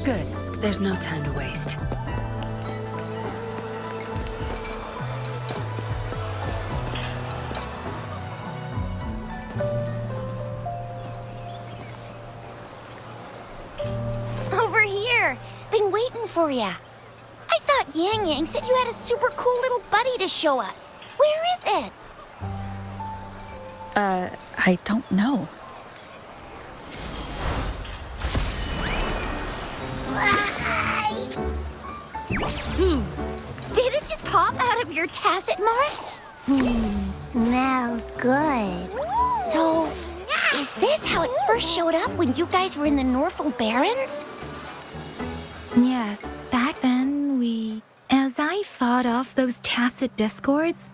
Good. There's no time to waste. Over here. Been waiting for ya. I thought Yang Yang said you had a super cool little buddy to show us. Where is it? I don't know. Did it just pop out of your tacit mark? Smells good. So, is this how it first showed up when you guys were in the Norfolk Barrens? Yes, back then as I fought off those tacit discords,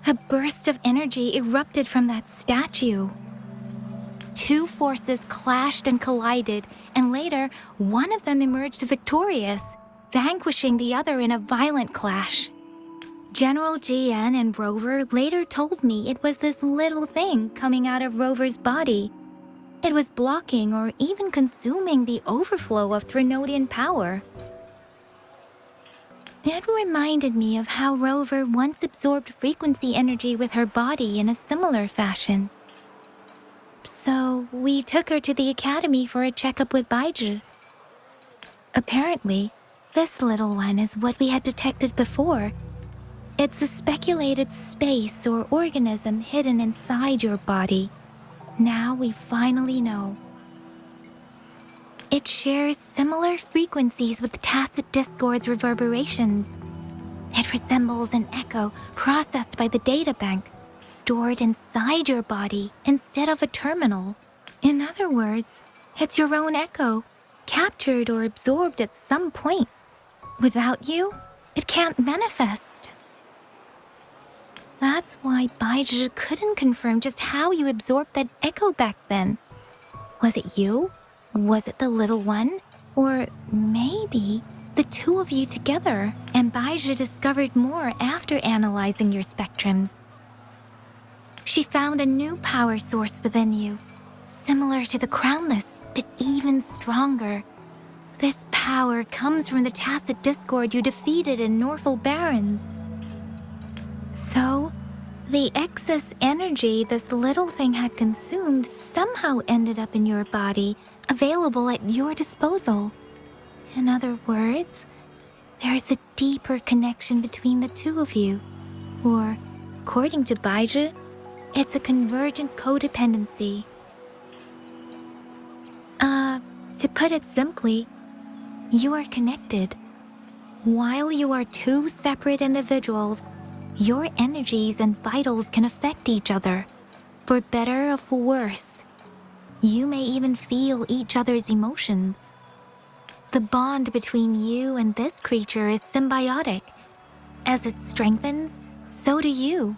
a burst of energy erupted from that statue. Two forces clashed and collided, and later, one of them emerged victorious, vanquishing the other in a violent clash. General GN and Rover later told me it was this little thing coming out of Rover's body. It was blocking or even consuming the overflow of Threnodian power. It reminded me of how Rover once absorbed frequency energy with her body in a similar fashion. So we took her to the academy for a checkup with Baizhi. Apparently, this little one is what we had detected before. It's a speculated space or organism hidden inside your body. Now we finally know. It shares similar frequencies with tacit discord's reverberations. It resembles an echo processed by the data bank, stored inside your body instead of a terminal. In other words, it's your own echo, captured or absorbed at some point. Without you, it can't manifest. That's why Baizhi couldn't confirm just how you absorbed that echo back then. Was it you? Was it the little one? Or maybe the two of you together? And Baizhi discovered more after analyzing your spectrums. She found a new power source within you, similar to the Crownless, but even stronger. This power comes from the tacit discord you defeated in Norfolk Barrens. So, the excess energy this little thing had consumed somehow ended up in your body, available at your disposal. In other words, there is a deeper connection between the two of you. Or, according to Baizhi, it's a convergent codependency. To put it simply, you are connected. While you are two separate individuals, your energies and vitals can affect each other, for better or for worse. You may even feel each other's emotions. The bond between you and this creature is symbiotic. As it strengthens, so do you.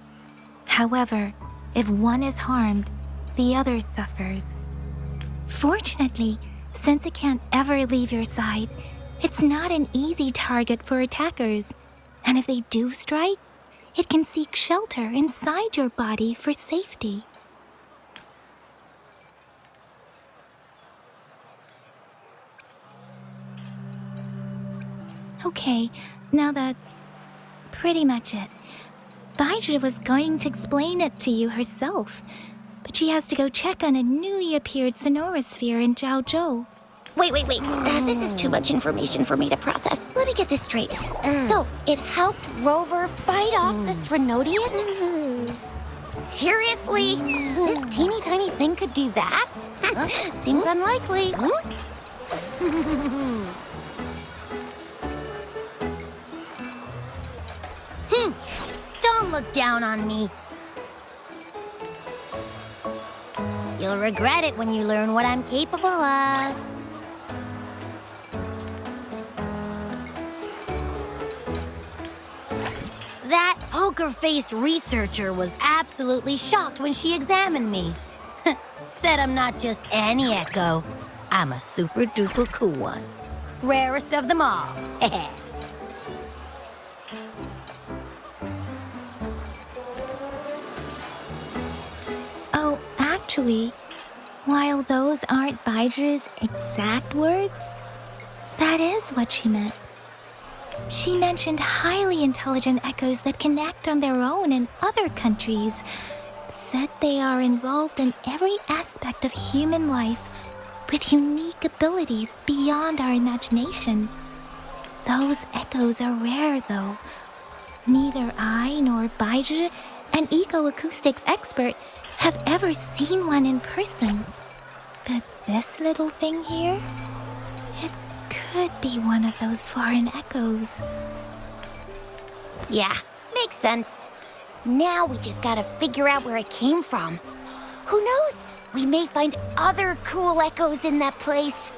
However, if one is harmed, the other suffers. Fortunately, since it can't ever leave your side, it's not an easy target for attackers. And if they do strike, it can seek shelter inside your body for safety. Okay, now that's pretty much it. Baizhi was going to explain it to you herself, but she has to go check on a newly appeared Sonoros sphere in Zhaozhou. Wait. This is too much information for me to process. Let me get this straight. So, it helped Rover fight off the Threnodian? Seriously? This teeny tiny thing could do that? Seems unlikely. Don't look down on me. You'll regret it when you learn what I'm capable of. That poker-faced researcher was absolutely shocked when she examined me. Said I'm not just any echo. I'm a super-duper cool one. Rarest of them all. Oh, actually, while those aren't Baizhi's exact words, That is what she meant. She mentioned highly intelligent echoes that can act on their own in other countries. Said they are involved in every aspect of human life with unique abilities beyond our imagination. Those echoes are rare, though. Neither I nor Baizhi, an eco-acoustics expert, have ever seen one in person. But this little thing here, it could be one of those foreign echoes. Yeah, makes sense. Now we just gotta figure out where it came from. Who knows? We may find other cool echoes in that place.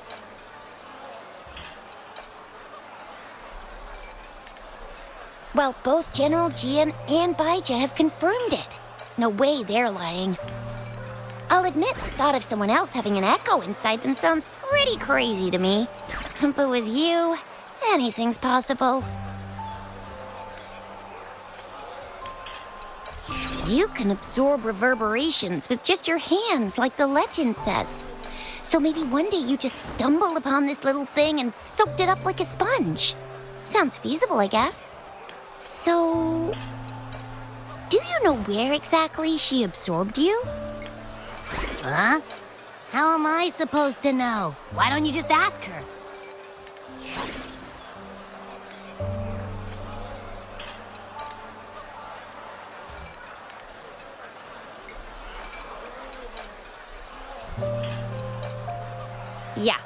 Well, both General Jian and Baizhi have confirmed it. No way they're lying. I'll admit the thought of someone else having an echo inside them sounds pretty crazy to me. But with you, anything's possible. You can absorb reverberations with just your hands, like the legend says. So maybe one day you just stumbled upon this little thing and soaked it up like a sponge. Sounds feasible, I guess. So, do you know where exactly she absorbed you? Huh? How am I supposed to know? Why don't you just ask her? Yeah,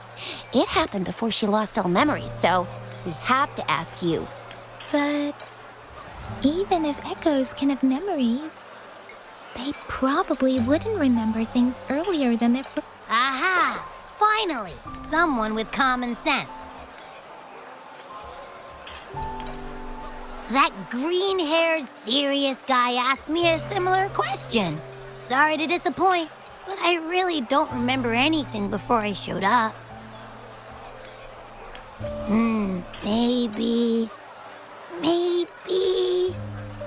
it happened before she lost all memories, so we have to ask you. But even if echoes can have memories, they probably wouldn't remember things earlier than their... Aha! Finally! Someone with common sense. That green-haired, serious guy asked me a similar question. Sorry to disappoint, but I really don't remember anything before I showed up. Maybe...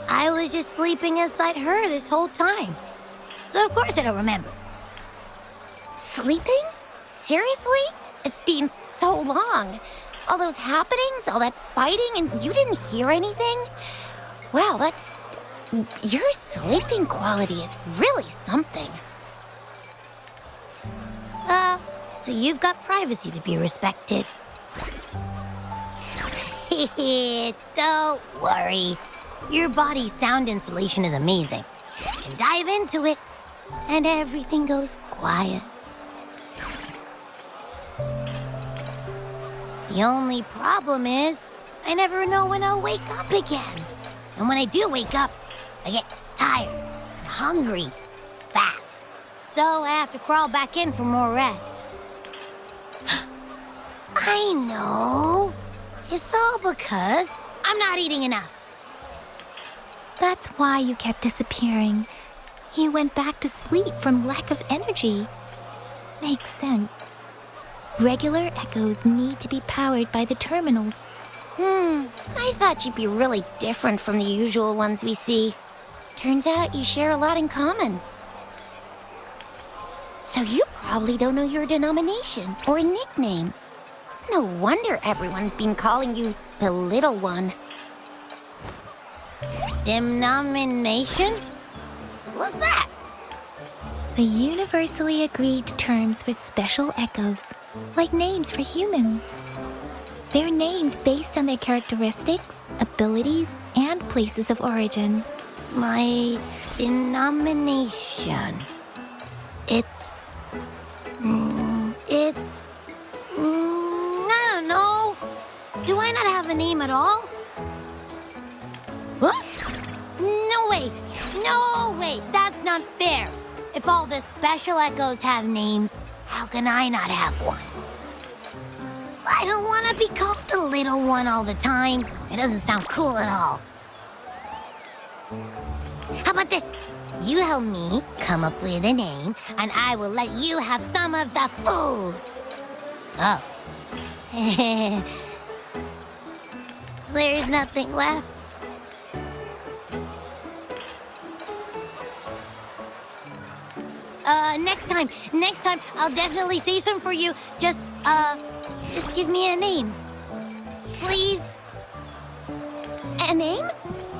I was just sleeping inside her this whole time. So of course I don't remember. Sleeping? Seriously? It's been so long. All those happenings, all that fighting, and you didn't hear anything? Wow, that's... Your sleeping quality is really something. So you've got privacy to be respected. Don't worry. Your body's sound insulation is amazing. You can dive into it, and everything goes quiet. The only problem is, I never know when I'll wake up again. And when I do wake up, I get tired and hungry fast. So I have to crawl back in for more rest. I know. It's all because I'm not eating enough. That's why you kept disappearing. You went back to sleep from lack of energy. Makes sense. Regular echoes need to be powered by the terminal. I thought you'd be really different from the usual ones we see. Turns out you share a lot in common. So you probably don't know your denomination or a nickname. No wonder everyone's been calling you the Little One. Denomination? What's that? The universally agreed terms for special echoes, like names for humans. They're named based on their characteristics, abilities, and places of origin. My denomination. I don't know. Do I not have a name at all? What? No way, that's not fair. If all the special echoes have names, how can I not have one? I don't want to be called the little one all the time. It doesn't sound cool at all. How about this? You help me come up with a name, and I will let you have some of the food. Oh. There's nothing left. Next time, I'll definitely save some for you. Just Just give me a name. Please? A name?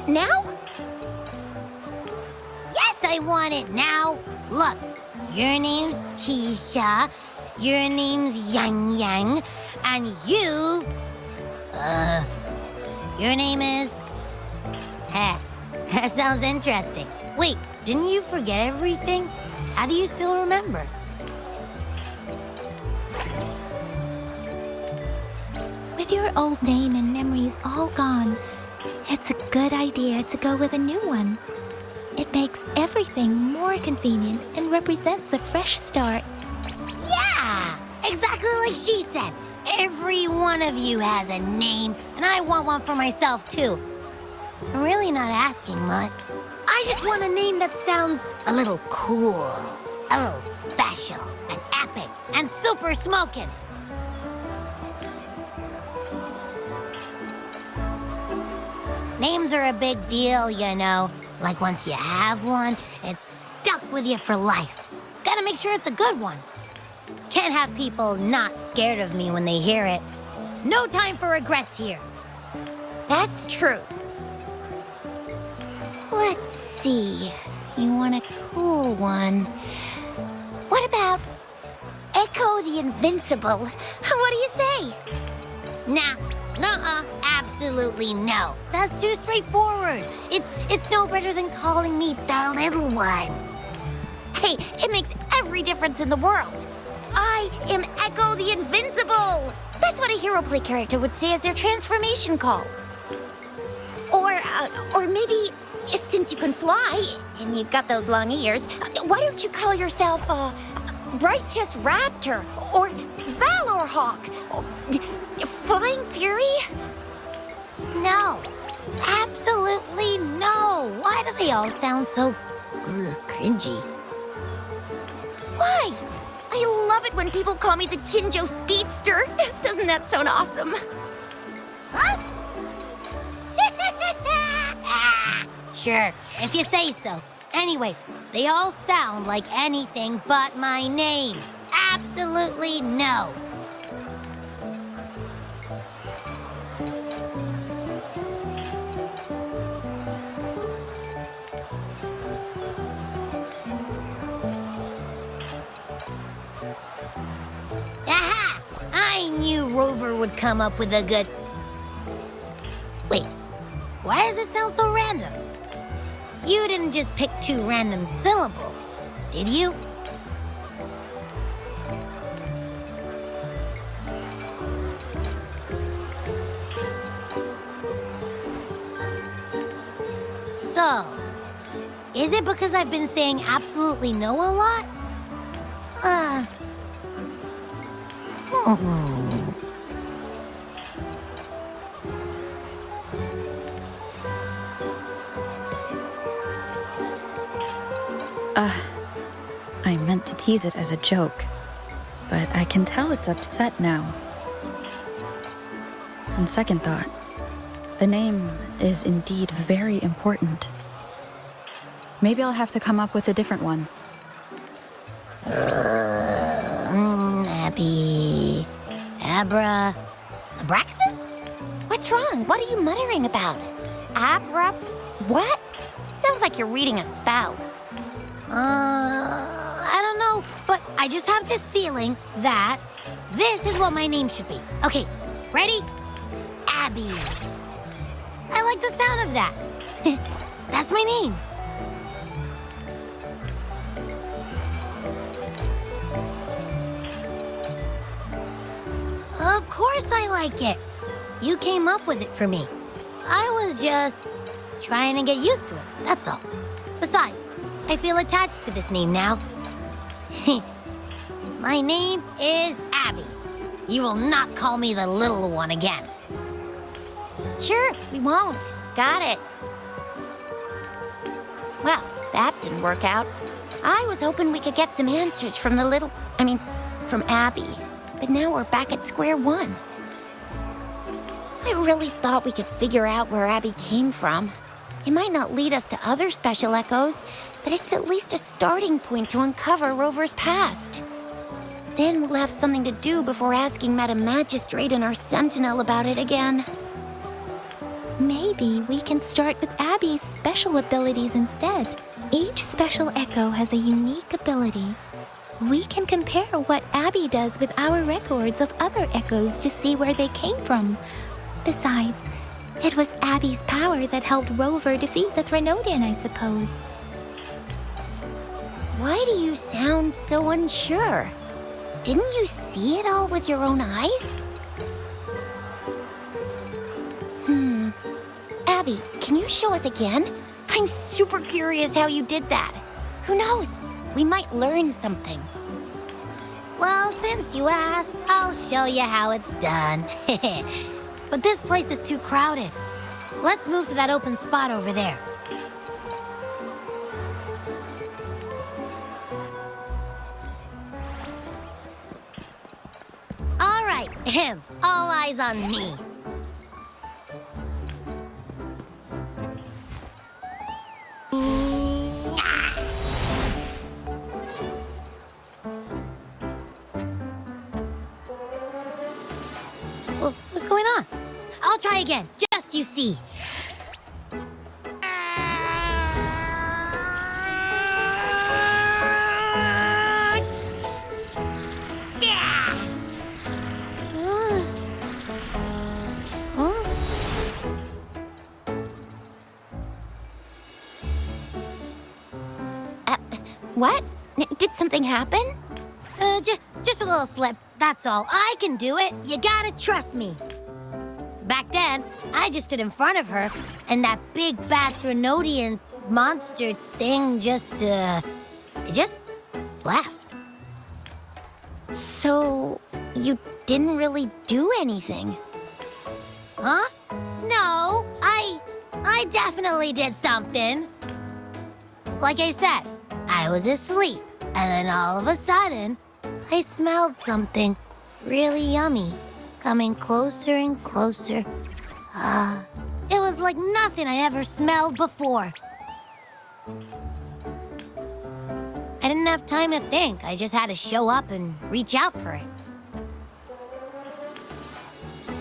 Now? Yes, I want it now. Look, your name's Chisha, your name's Yang Yang, and your name is... That sounds interesting. Wait, didn't you forget everything? How do you still remember? With your old name and memories all gone, it's a good idea to go with a new one. It makes everything more convenient and represents a fresh start. Yeah, exactly like she said. Every one of you has a name, and I want one for myself, too. I'm really not asking much. I just want a name that sounds a little cool, a little special, and epic, and super smoking. Names are a big deal, you know. Like once you have one, it's stuck with you for life. Gotta make sure it's a good one. Can't have people not scared of me when they hear it. No time for regrets here. That's true. Let's see. You want a cool one. What about Echo the Invincible? What do you say? Nah, absolutely no. That's too straightforward. It's no better than calling me the little one. Hey, it makes every difference in the world. I am Echo the Invincible. That's what a hero play character would say as their transformation call. Or maybe, since you can fly and you got those long ears, why don't you call yourself Righteous Raptor or Valor Hawk or Flying Fury? No, absolutely no. Why do they all sound so cringy? Why? I love it when people call me the Jinjo Speedster. Doesn't that sound awesome? Huh? Sure, if you say so. Anyway, they all sound like anything but my name. Absolutely no. Aha! I knew Rover would come up with a good... Wait, why does it sound so random? You didn't just pick two random syllables, did you? So, is it because I've been saying absolutely no a lot? I meant to tease it as a joke, but I can tell it's upset now. On second thought, the name is indeed very important. Maybe I'll have to come up with a different one. Abby... Abraxas? What's wrong? What are you muttering about? Abra... What? Sounds like you're reading a spell. I don't know, but I just have this feeling that this is what my name should be. Okay, ready? Abby. I like the sound of that. That's my name. Of course I like it. You came up with it for me. I was just trying to get used to it, that's all. Besides, I feel attached to this name now. My name is Abby. You will not call me the little one again. Sure, we won't. Got it. Well, that didn't work out. I was hoping we could get some answers from from Abby. But now we're back at square one. I really thought we could figure out where Abby came from. It might not lead us to other special echoes, but it's at least a starting point to uncover Rover's past. Then we'll have something to do before asking Madam Magistrate and our Sentinel about it again. Maybe we can start with Abby's special abilities instead. Each special echo has a unique ability. We can compare what Abby does with our records of other echoes to see where they came from. Besides, it was Abby's power that helped Rover defeat the Threnodian, I suppose. Why do you sound so unsure? Didn't you see it all with your own eyes? Abby, can you show us again? I'm super curious how you did that. Who knows? We might learn something. Well, since you asked, I'll show you how it's done. But this place is too crowded. Let's move to that open spot over there. All right, all eyes on me. What's going on? I'll try again, just you see. What? Did something happen? Just a little slip, that's all. I can do it. You gotta trust me. Back then, I just stood in front of her, and that big bad Threnodian monster thing just left. So, you didn't really do anything? Huh? No, I definitely did something. Like I said, I was asleep, and then all of a sudden, I smelled something really yummy, coming closer and closer. It was like nothing I ever smelled before. I didn't have time to think. I just had to show up and reach out for it.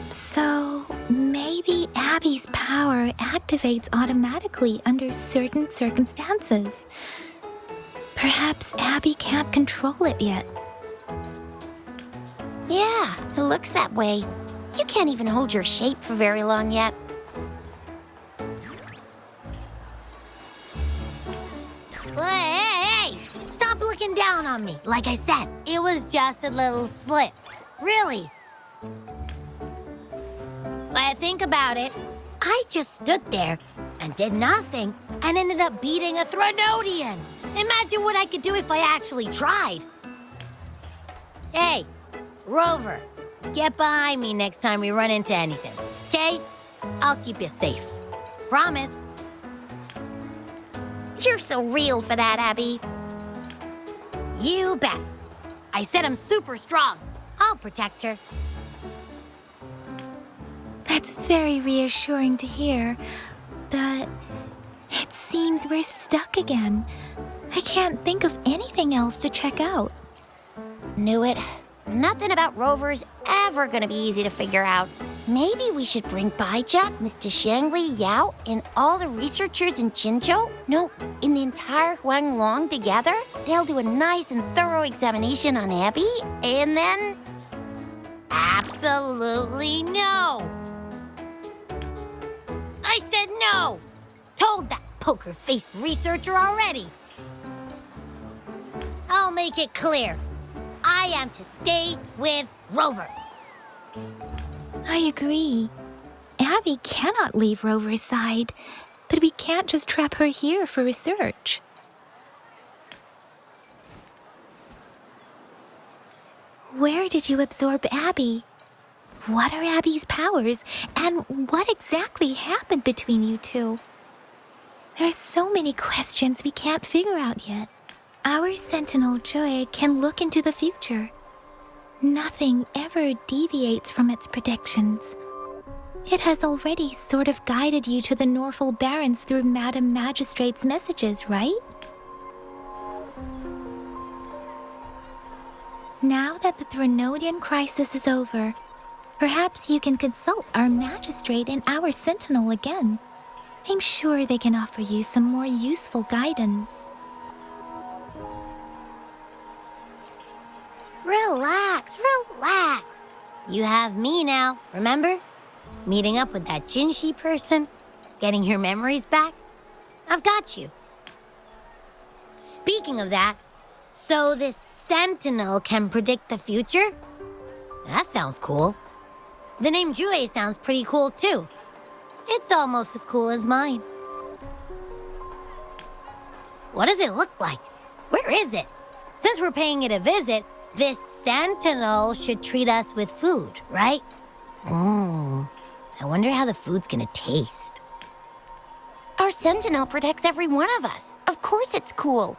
So, maybe Abby's power activates automatically under certain circumstances. Perhaps Abby can't control it yet. Yeah, it looks that way. You can't even hold your shape for very long yet. Hey! Stop looking down on me. Like I said, it was just a little slip. Really. When I think about it, I just stood there and did nothing and ended up beating a Threnodian. Imagine what I could do if I actually tried. Hey, Rover, get behind me next time we run into anything, okay? I'll keep you safe. Promise. You're so real for that, Abby. You bet. I said I'm super strong. I'll protect her. That's very reassuring to hear, but it seems we're stuck again. I can't think of anything else to check out. Knew it. Nothing about Rover's ever gonna be easy to figure out. Maybe we should bring Baijia, Mr. Changli, Yao, and all the researchers in Jinzhou? No, in the entire Huanglong together? They'll do a nice and thorough examination on Abby, and then... Absolutely no! I said no! Told that poker-faced researcher already. I'll make it clear. I am to stay with Rover. I agree. Abby cannot leave Rover's side, but we can't just trap her here for research. Where did you absorb Abby? What are Abby's powers, and what exactly happened between you two? There are so many questions we can't figure out yet. Our Sentinel Joy can look into the future. Nothing ever deviates from its predictions. It has already sort of guided you to the Norfolk Barrens through Madam Magistrate's messages, right? Now that the Threnodian crisis is over, perhaps you can consult our Magistrate and our Sentinel again. I'm sure they can offer you some more useful guidance. Relax, relax. You have me now, remember? Meeting up with that jinhsi person, getting your memories back. I've got you. Speaking of that, so this Sentinel can predict the future? That sounds cool. The name Jue sounds pretty cool too. It's almost as cool as mine. What does it look like? Where is it? Since we're paying it a visit, this Sentinel should treat us with food, right? I wonder how the food's gonna taste. Our Sentinel protects every one of us. Of course it's cool.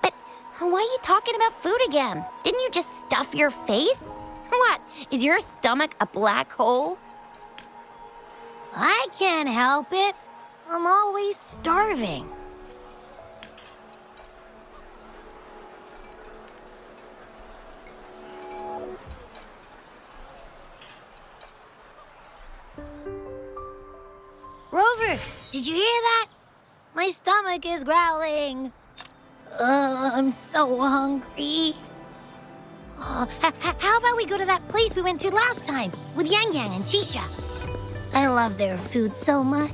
But why are you talking about food again? Didn't you just stuff your face? What, is your stomach a black hole? I can't help it. I'm always starving. Rover, did you hear that? My stomach is growling. I'm so hungry. How about we go to that place we went to last time with Yang Yang and Chisha? I love their food so much.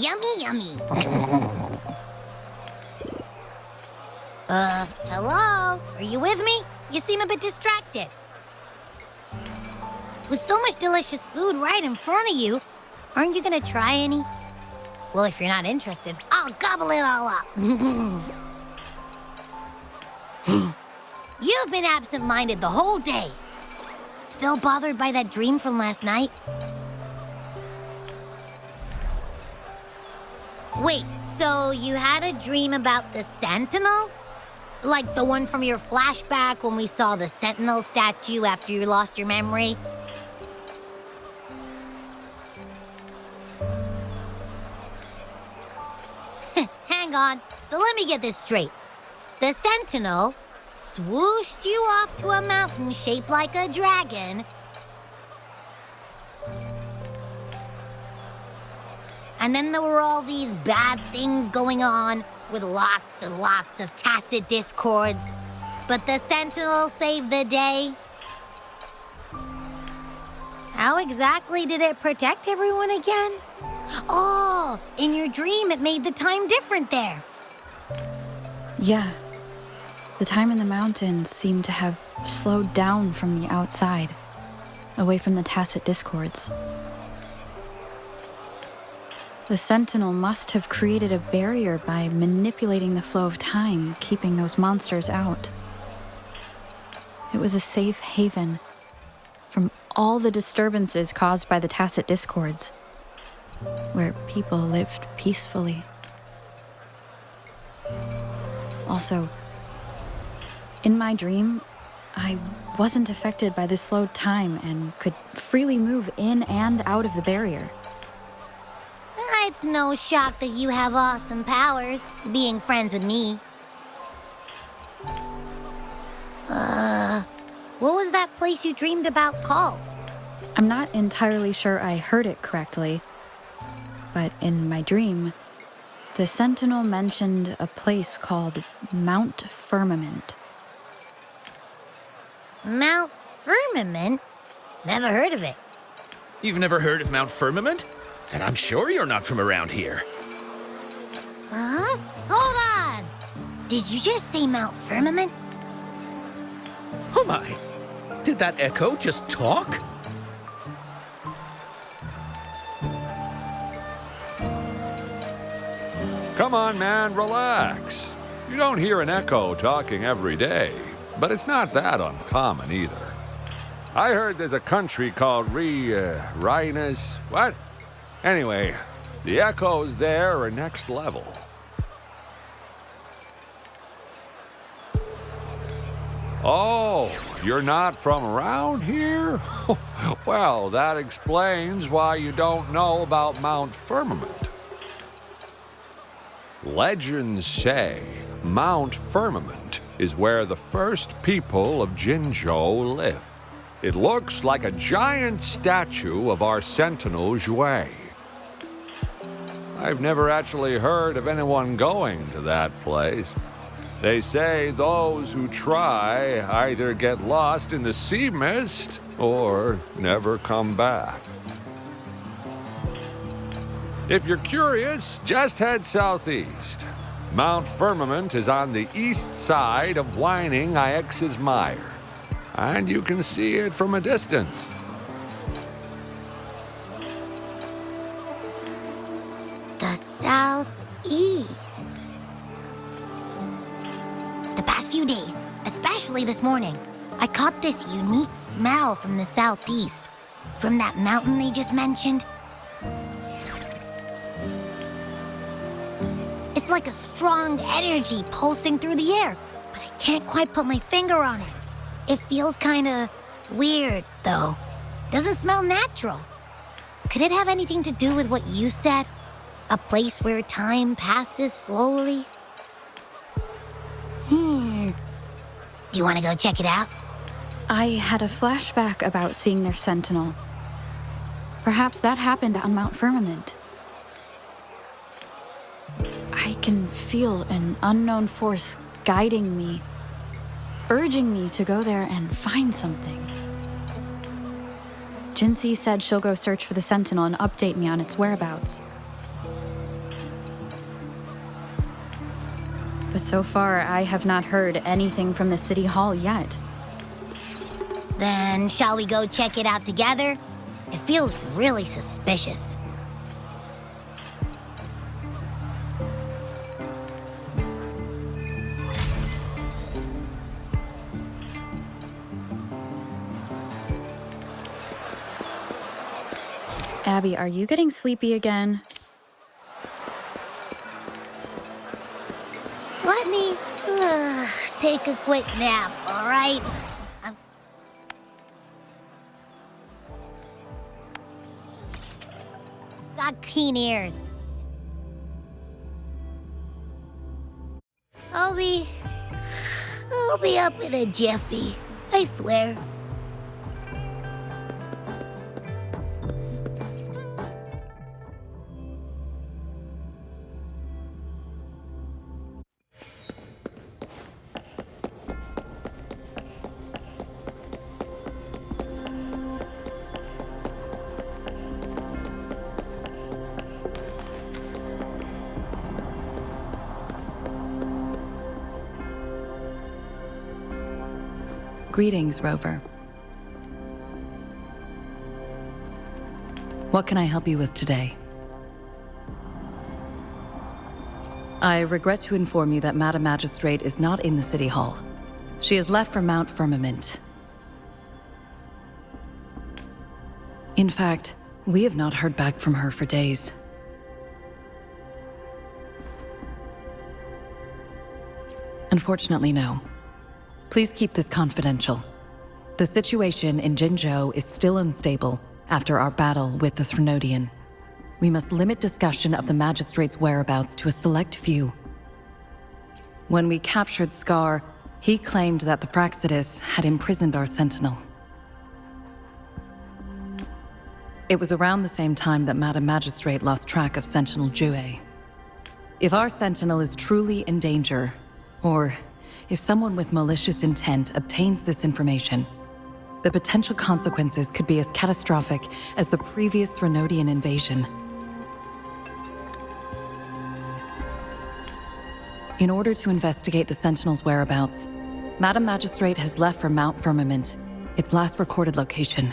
Yummy, yummy. Hello? Are you with me? You seem a bit distracted. With so much delicious food right in front of you, aren't you gonna try any? Well, if you're not interested, I'll gobble it all up. You've been absent-minded the whole day. Still bothered by that dream from last night? Wait, so you had a dream about the Sentinel? Like the one from your flashback when we saw the Sentinel statue after you lost your memory? Hang on, so let me get this straight. The Sentinel swooshed you off to a mountain shaped like a dragon. And then there were all these bad things going on with lots and lots of tacit discords. But the Sentinel saved the day. How exactly did it protect everyone again? Oh, in your dream it made the time different there. Yeah. The time in the mountains seemed to have slowed down from the outside, away from the tacit discords. The Sentinel must have created a barrier by manipulating the flow of time, keeping those monsters out. It was a safe haven from all the disturbances caused by the tacit discords, where people lived peacefully. Also, in my dream, I wasn't affected by the slowed time and could freely move in and out of the barrier. It's no shock that you have awesome powers, being friends with me. What was that place you dreamed about called? I'm not entirely sure I heard it correctly, but in my dream, the Sentinel mentioned a place called Mount Firmament. Mount Firmament? Never heard of it. You've never heard of Mount Firmament? And I'm sure you're not from around here. Huh? Hold on! Did you just say Mount Firmament? Oh my! Did that echo just talk? Come on, man, relax. You don't hear an echo talking every day, but it's not that uncommon either. I heard there's a country called Rhinus. What? Anyway, the echoes there are next level. Oh, you're not from around here? Well, that explains why you don't know about Mount Firmament. Legends say Mount Firmament is where the first people of Jinzhou live. It looks like a giant statue of our Sentinel Jue. I've never actually heard of anyone going to that place. They say those who try either get lost in the sea mist or never come back. If you're curious, just head southeast. Mount Firmament is on the east side of whining Ix's Mire, and you can see it from a distance. The southeast. The past few days, especially this morning, I caught this unique smell from the southeast. From that mountain they just mentioned. It's like a strong energy pulsing through the air, but I can't quite put my finger on it. It feels kinda weird, though. Doesn't smell natural. Could it have anything to do with what you said? A place where time passes slowly? Do you want to go check it out? I had a flashback about seeing their Sentinel. Perhaps that happened on Mount Firmament. I can feel an unknown force guiding me, urging me to go there and find something. Jinhsi said she'll go search for the Sentinel and update me on its whereabouts. But so far, I have not heard anything from the City Hall yet. Then shall we go check it out together? It feels really suspicious. Abby, are you getting sleepy again? Let me take a quick nap, all right? Got keen ears. I'll be up in a jiffy, I swear. Greetings, Rover. What can I help you with today? I regret to inform you that Madam Magistrate is not in the City Hall. She has left for Mount Firmament. In fact, we have not heard back from her for days. Unfortunately, no. Please keep this confidential. The situation in Jinzhou is still unstable after our battle with the Threnodian. We must limit discussion of the Magistrate's whereabouts to a select few. When we captured Scar, he claimed that the Fractus had imprisoned our Sentinel. It was around the same time that Madam Magistrate lost track of Sentinel Jue. If our Sentinel is truly in danger, or if someone with malicious intent obtains this information, the potential consequences could be as catastrophic as the previous Threnodian invasion. In order to investigate the Sentinel's whereabouts, Madam Magistrate has left for Mount Firmament, its last recorded location.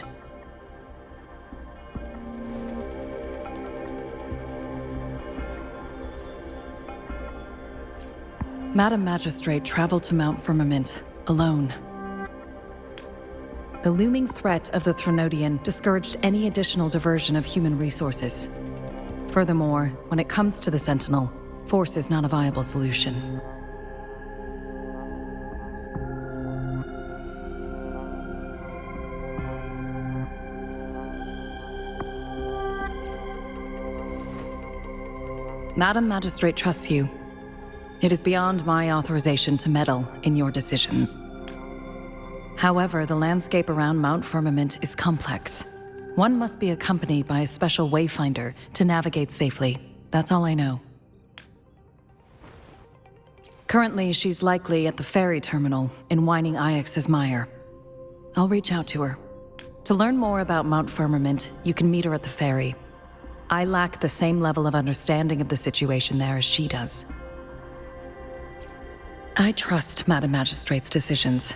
Madam Magistrate traveled to Mount Firmament alone. The looming threat of the Threnodian discouraged any additional diversion of human resources. Furthermore, when it comes to the Sentinel, force is not a viable solution. Madam Magistrate trusts you. It is beyond my authorization to meddle in your decisions. However, the landscape around Mount Firmament is complex. One must be accompanied by a special wayfinder to navigate safely. That's all I know. Currently, she's likely at the ferry terminal in Whining Ix's Mire. I'll reach out to her. To learn more about Mount Firmament, you can meet her at the ferry. I lack the same level of understanding of the situation there as she does. I trust Madam Magistrate's decisions.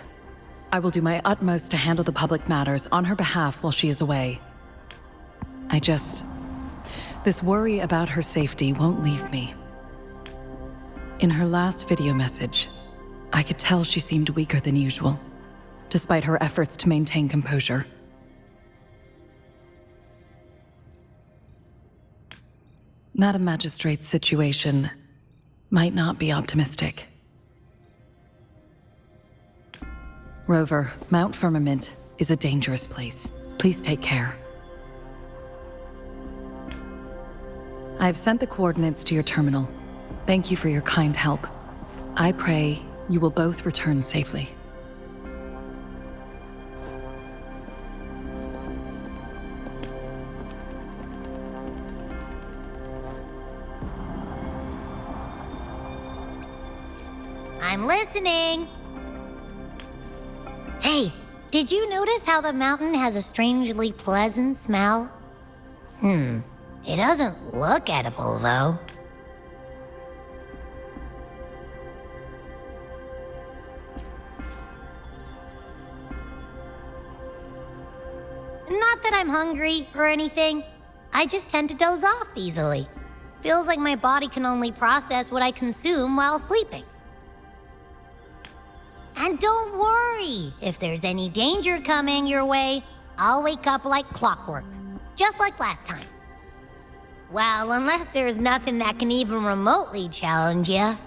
I will do my utmost to handle the public matters on her behalf while she is away. This worry about her safety won't leave me. In her last video message, I could tell she seemed weaker than usual, despite her efforts to maintain composure. Madam Magistrate's situation might not be optimistic. Rover, Mount Firmament is a dangerous place. Please take care. I've sent the coordinates to your terminal. Thank you for your kind help. I pray you will both return safely. I'm listening. Hey, did you notice how the mountain has a strangely pleasant smell? It doesn't look edible, though. Not that I'm hungry or anything. I just tend to doze off easily. Feels like my body can only process what I consume while sleeping. And don't worry, if there's any danger coming your way, I'll wake up like clockwork, just like last time. Well, unless there's nothing that can even remotely challenge you.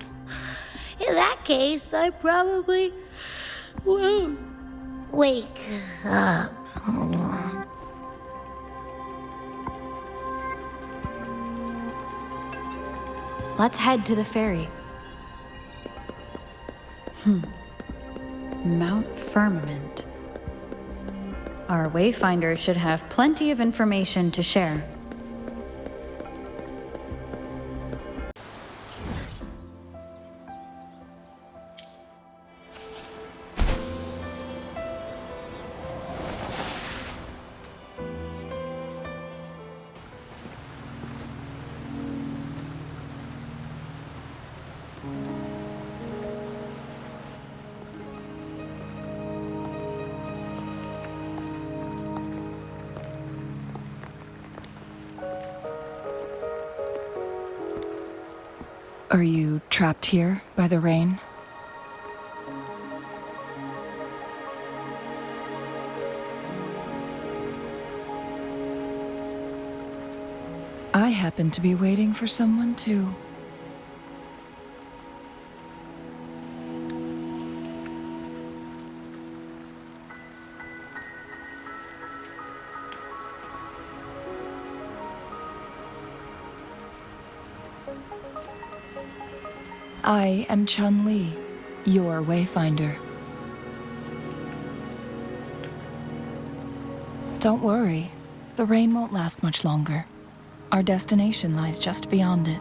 In that case, I probably won't wake up. Let's head to the ferry. Mount Firmament. Our wayfinder should have plenty of information to share. Are you trapped here by the rain? I happen to be waiting for someone too. I am Changli, your wayfinder. Don't worry, the rain won't last much longer. Our destination lies just beyond it.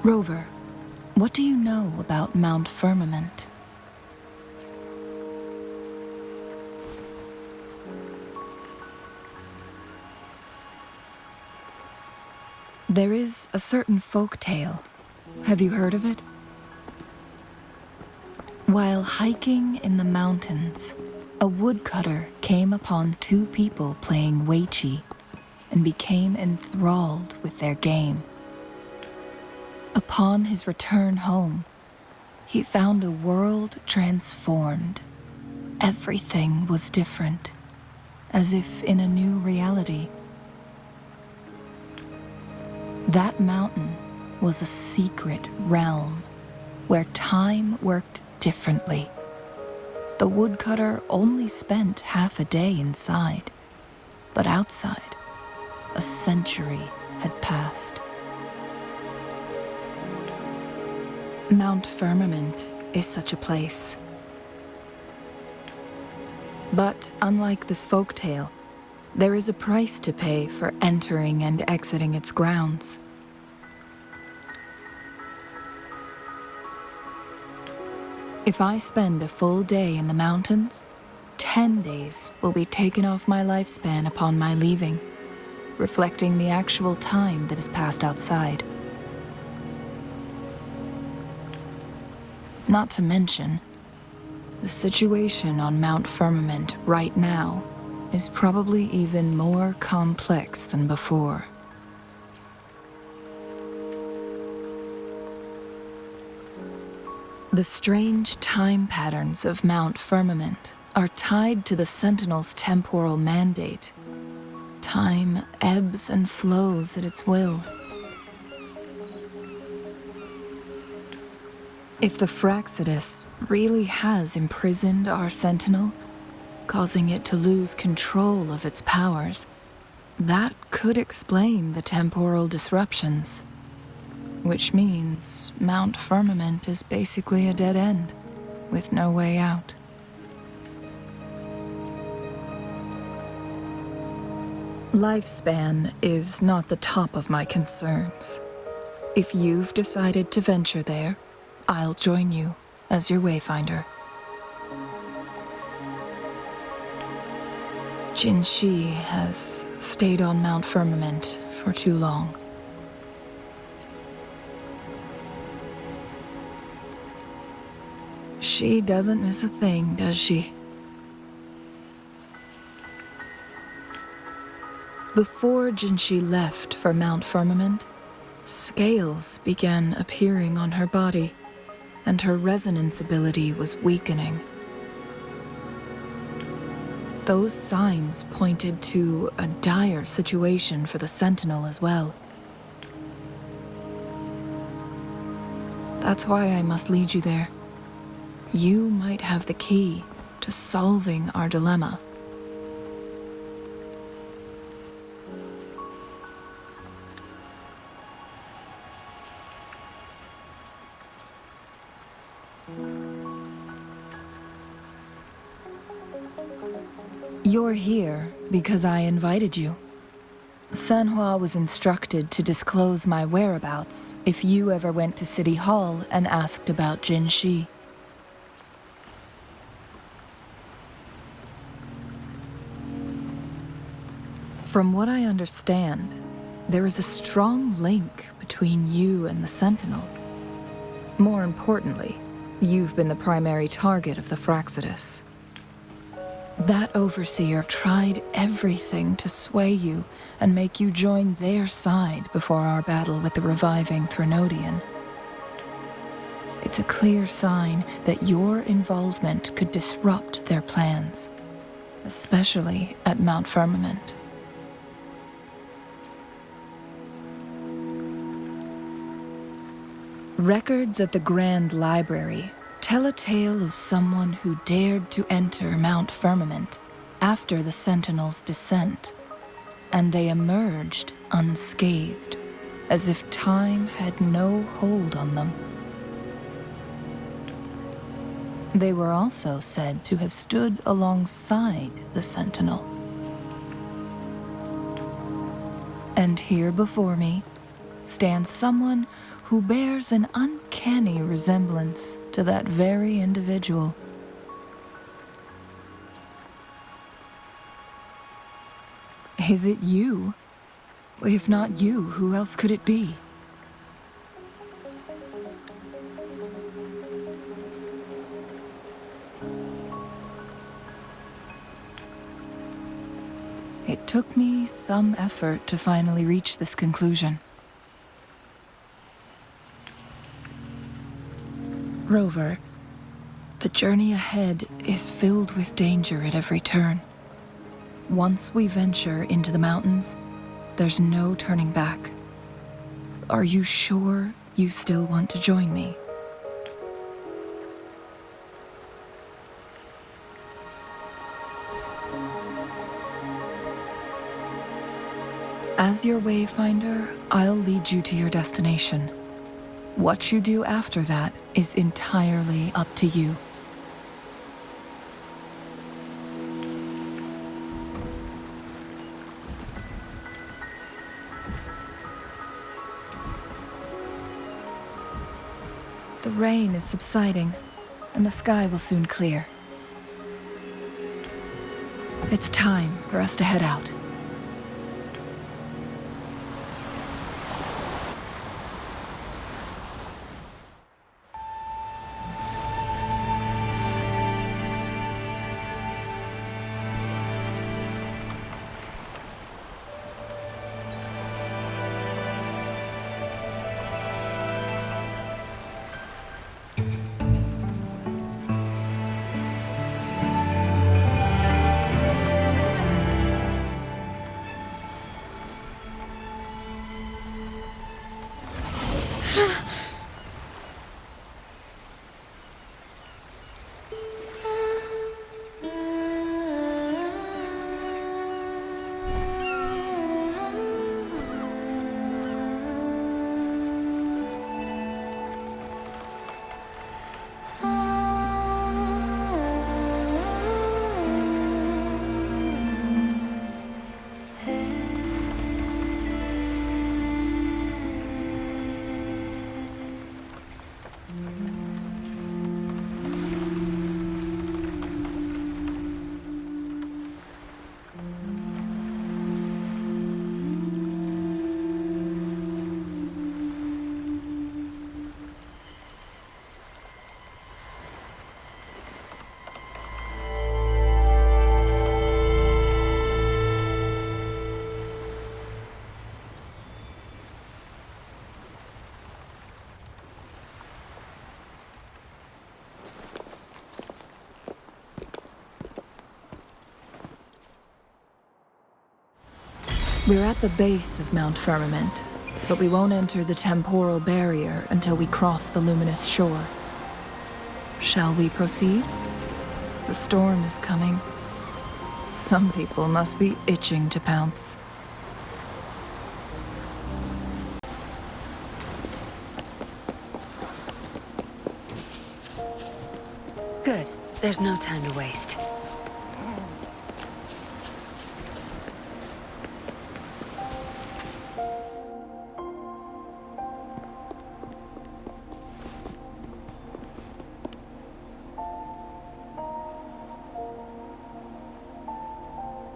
Rover, what do you know about Mount Firmament? There is a certain folk tale. Have you heard of it? While hiking in the mountains, a woodcutter came upon two people playing weiqi and became enthralled with their game. Upon his return home, he found a world transformed. Everything was different, as if in a new reality. That mountain was a secret realm where time worked differently. The woodcutter only spent half a day inside, but outside, a century had passed. Mount Firmament is such a place. But unlike this folktale, there is a price to pay for entering and exiting its grounds. If I spend a full day in the mountains, 10 days will be taken off my lifespan upon my leaving, reflecting the actual time that has passed outside. Not to mention, the situation on Mount Firmament right now is probably even more complex than before. The strange time patterns of Mount Firmament are tied to the Sentinel's temporal mandate. Time ebbs and flows at its will. If the Fractus really has imprisoned our Sentinel, causing it to lose control of its powers, that could explain the Temporal Disruptions. Which means Mount Firmament is basically a dead end, with no way out. Lifespan is not the top of my concerns. If you've decided to venture there, I'll join you as your wayfinder. Jinhsi has stayed on Mount Firmament for too long. She doesn't miss a thing, does she? Before Jinhsi left for Mount Firmament, scales began appearing on her body, and her resonance ability was weakening. Those signs pointed to a dire situation for the Sentinel as well. That's why I must lead you there. You might have the key to solving our dilemma. You're here because I invited you. Sanhua was instructed to disclose my whereabouts if you ever went to City Hall and asked about Jinhsi. From what I understand, there is a strong link between you and the Sentinel. More importantly, you've been the primary target of the Fractus. That overseer tried everything to sway you and make you join their side before our battle with the reviving Threnodian. It's a clear sign that your involvement could disrupt their plans, especially at Mount Firmament. Records at the Grand Library tell a tale of someone who dared to enter Mount Firmament after the Sentinel's descent, and they emerged unscathed, as if time had no hold on them. They were also said to have stood alongside the Sentinel. And here before me stands someone who bears an uncanny resemblance to that very individual. Is it you? If not you, who else could it be? It took me some effort to finally reach this conclusion. Rover, the journey ahead is filled with danger at every turn. Once we venture into the mountains, there's no turning back. Are you sure you still want to join me? As your wayfinder, I'll lead you to your destination. What you do after that is entirely up to you. The rain is subsiding, and the sky will soon clear. It's time for us to head out. We're at the base of Mount Firmament, but we won't enter the temporal barrier until we cross the luminous shore. Shall we proceed? The storm is coming. Some people must be itching to pounce. Good. There's no time to waste.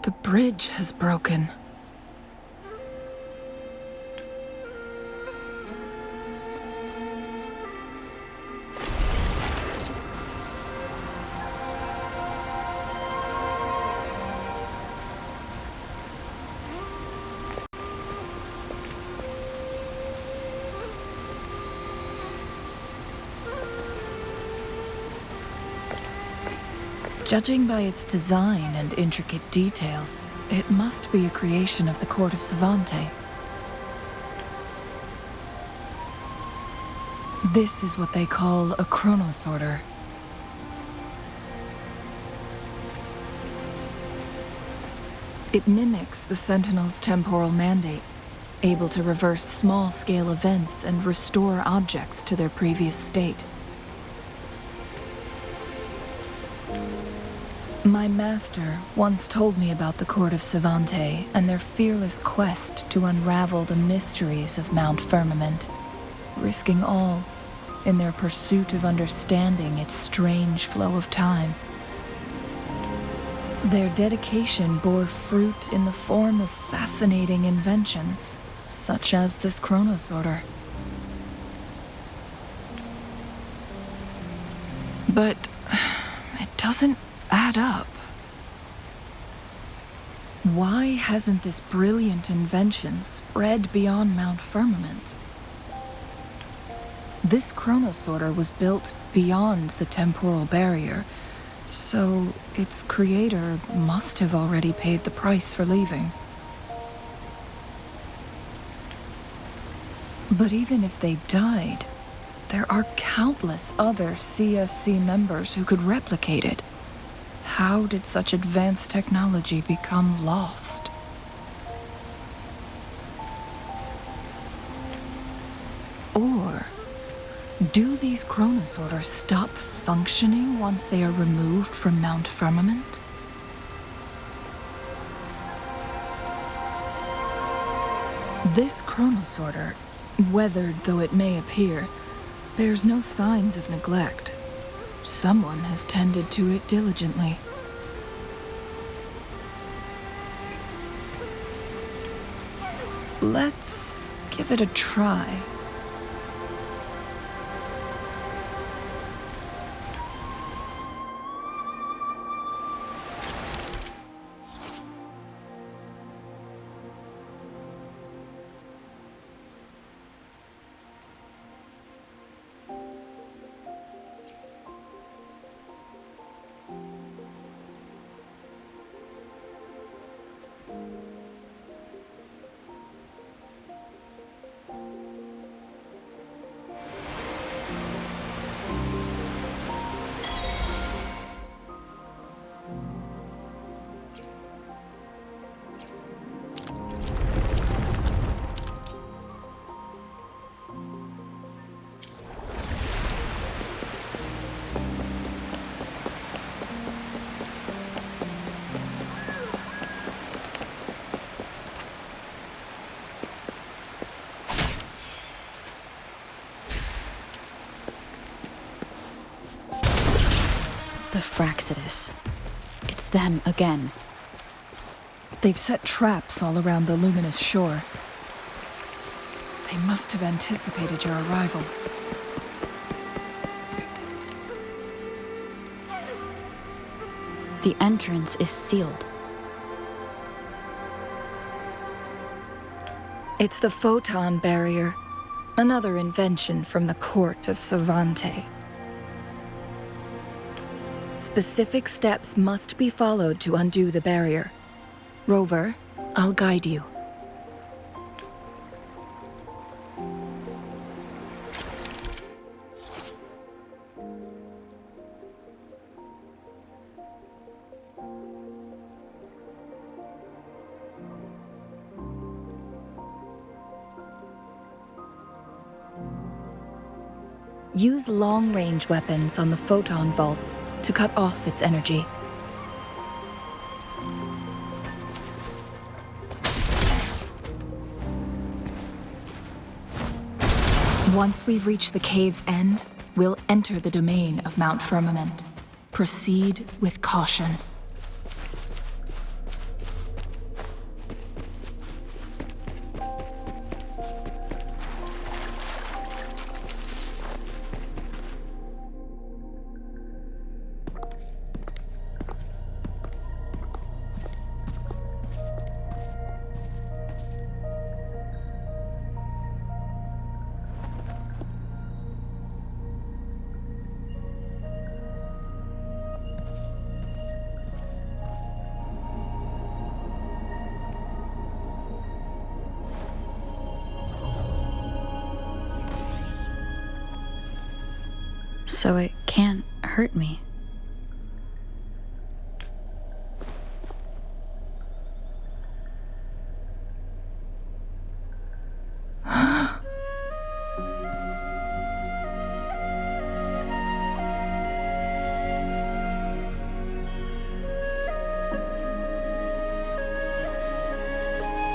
The bridge has broken. Judging by its design and intricate details, it must be a creation of the court of Savante. This is what they call a Chronos order. It mimics the Sentinel's temporal mandate, able to reverse small-scale events and restore objects to their previous state. My master once told me about the court of Savante and their fearless quest to unravel the mysteries of Mount Firmament, risking all in their pursuit of understanding its strange flow of time. Their dedication bore fruit in the form of fascinating inventions, such as this Chronos order. But it doesn't add up. Why hasn't this brilliant invention spread beyond Mount Firmament? This Chronos order was built beyond the temporal barrier, so its creator must have already paid the price for leaving. But even if they died, there are countless other CSC members who could replicate it. How did such advanced technology become lost? Or do these Chronos orders stop functioning once they are removed from Mount Firmament? This Chronos order, weathered though it may appear, bears no signs of neglect. Someone has tended to it diligently. Let's give it a try. The Fractus. It's them again. They've set traps all around the luminous shore. They must have anticipated your arrival. The entrance is sealed. It's the photon barrier, another invention from the court of Savante. Specific steps must be followed to undo the barrier. Rover, I'll guide you. Use long-range weapons on the photon vaults to cut off its energy. Once we've reached the cave's end, we'll enter the domain of Mount Firmament. Proceed with caution. So it can't hurt me.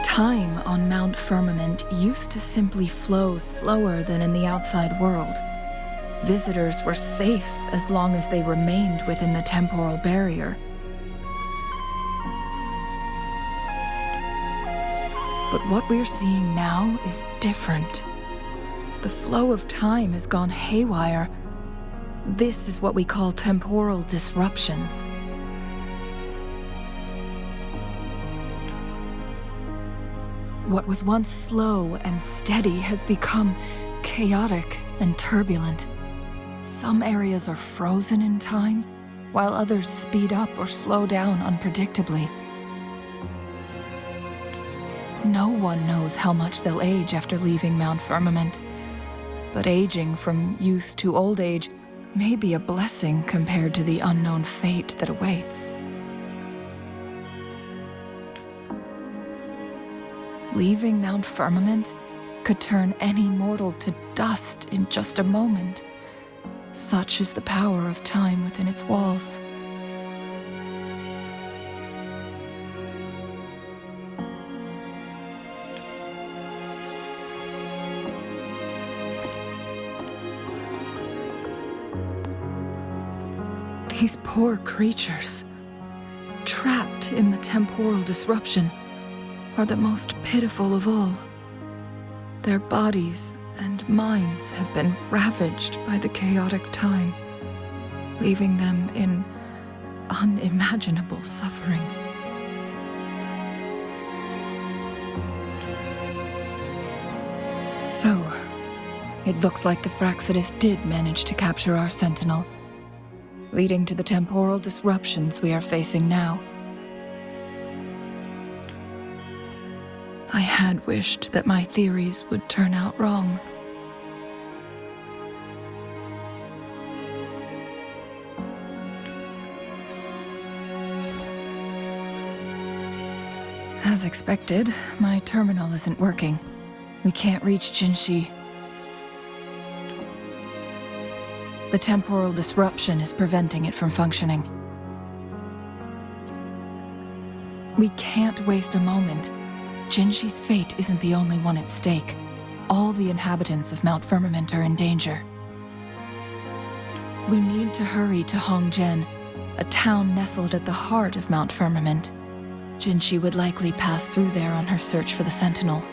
Time on Mount Firmament used to simply flow slower than in the outside world. Visitors were safe as long as they remained within the temporal barrier. But what we're seeing now is different. The flow of time has gone haywire. This is what we call temporal disruptions. What was once slow and steady has become chaotic and turbulent. Some areas are frozen in time, while others speed up or slow down unpredictably. No one knows how much they'll age after leaving Mount Firmament, but aging from youth to old age may be a blessing compared to the unknown fate that awaits. Leaving Mount Firmament could turn any mortal to dust in just a moment. Such is the power of time within its walls. These poor creatures, trapped in the temporal disruption, are the most pitiful of all. Their bodies and minds have been ravaged by the chaotic time, leaving them in unimaginable suffering. So, it looks like the Fractus did manage to capture our Sentinel, leading to the temporal disruptions we are facing now. I had wished that my theories would turn out wrong. As expected, my terminal isn't working. We can't reach Jinhsi. The temporal disruption is preventing it from functioning. We can't waste a moment. Jinhsi's fate isn't the only one at stake. All the inhabitants of Mount Firmament are in danger. We need to hurry to Hongzhen, a town nestled at the heart of Mount Firmament. Jinhsi would likely pass through there on her search for the Sentinel.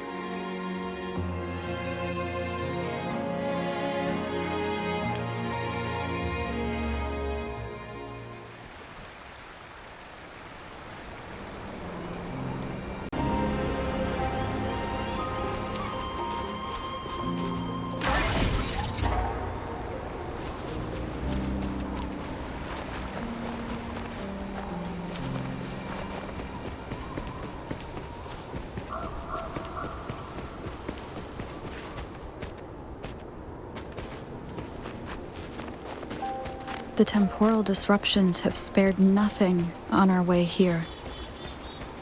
The temporal disruptions have spared nothing on our way here.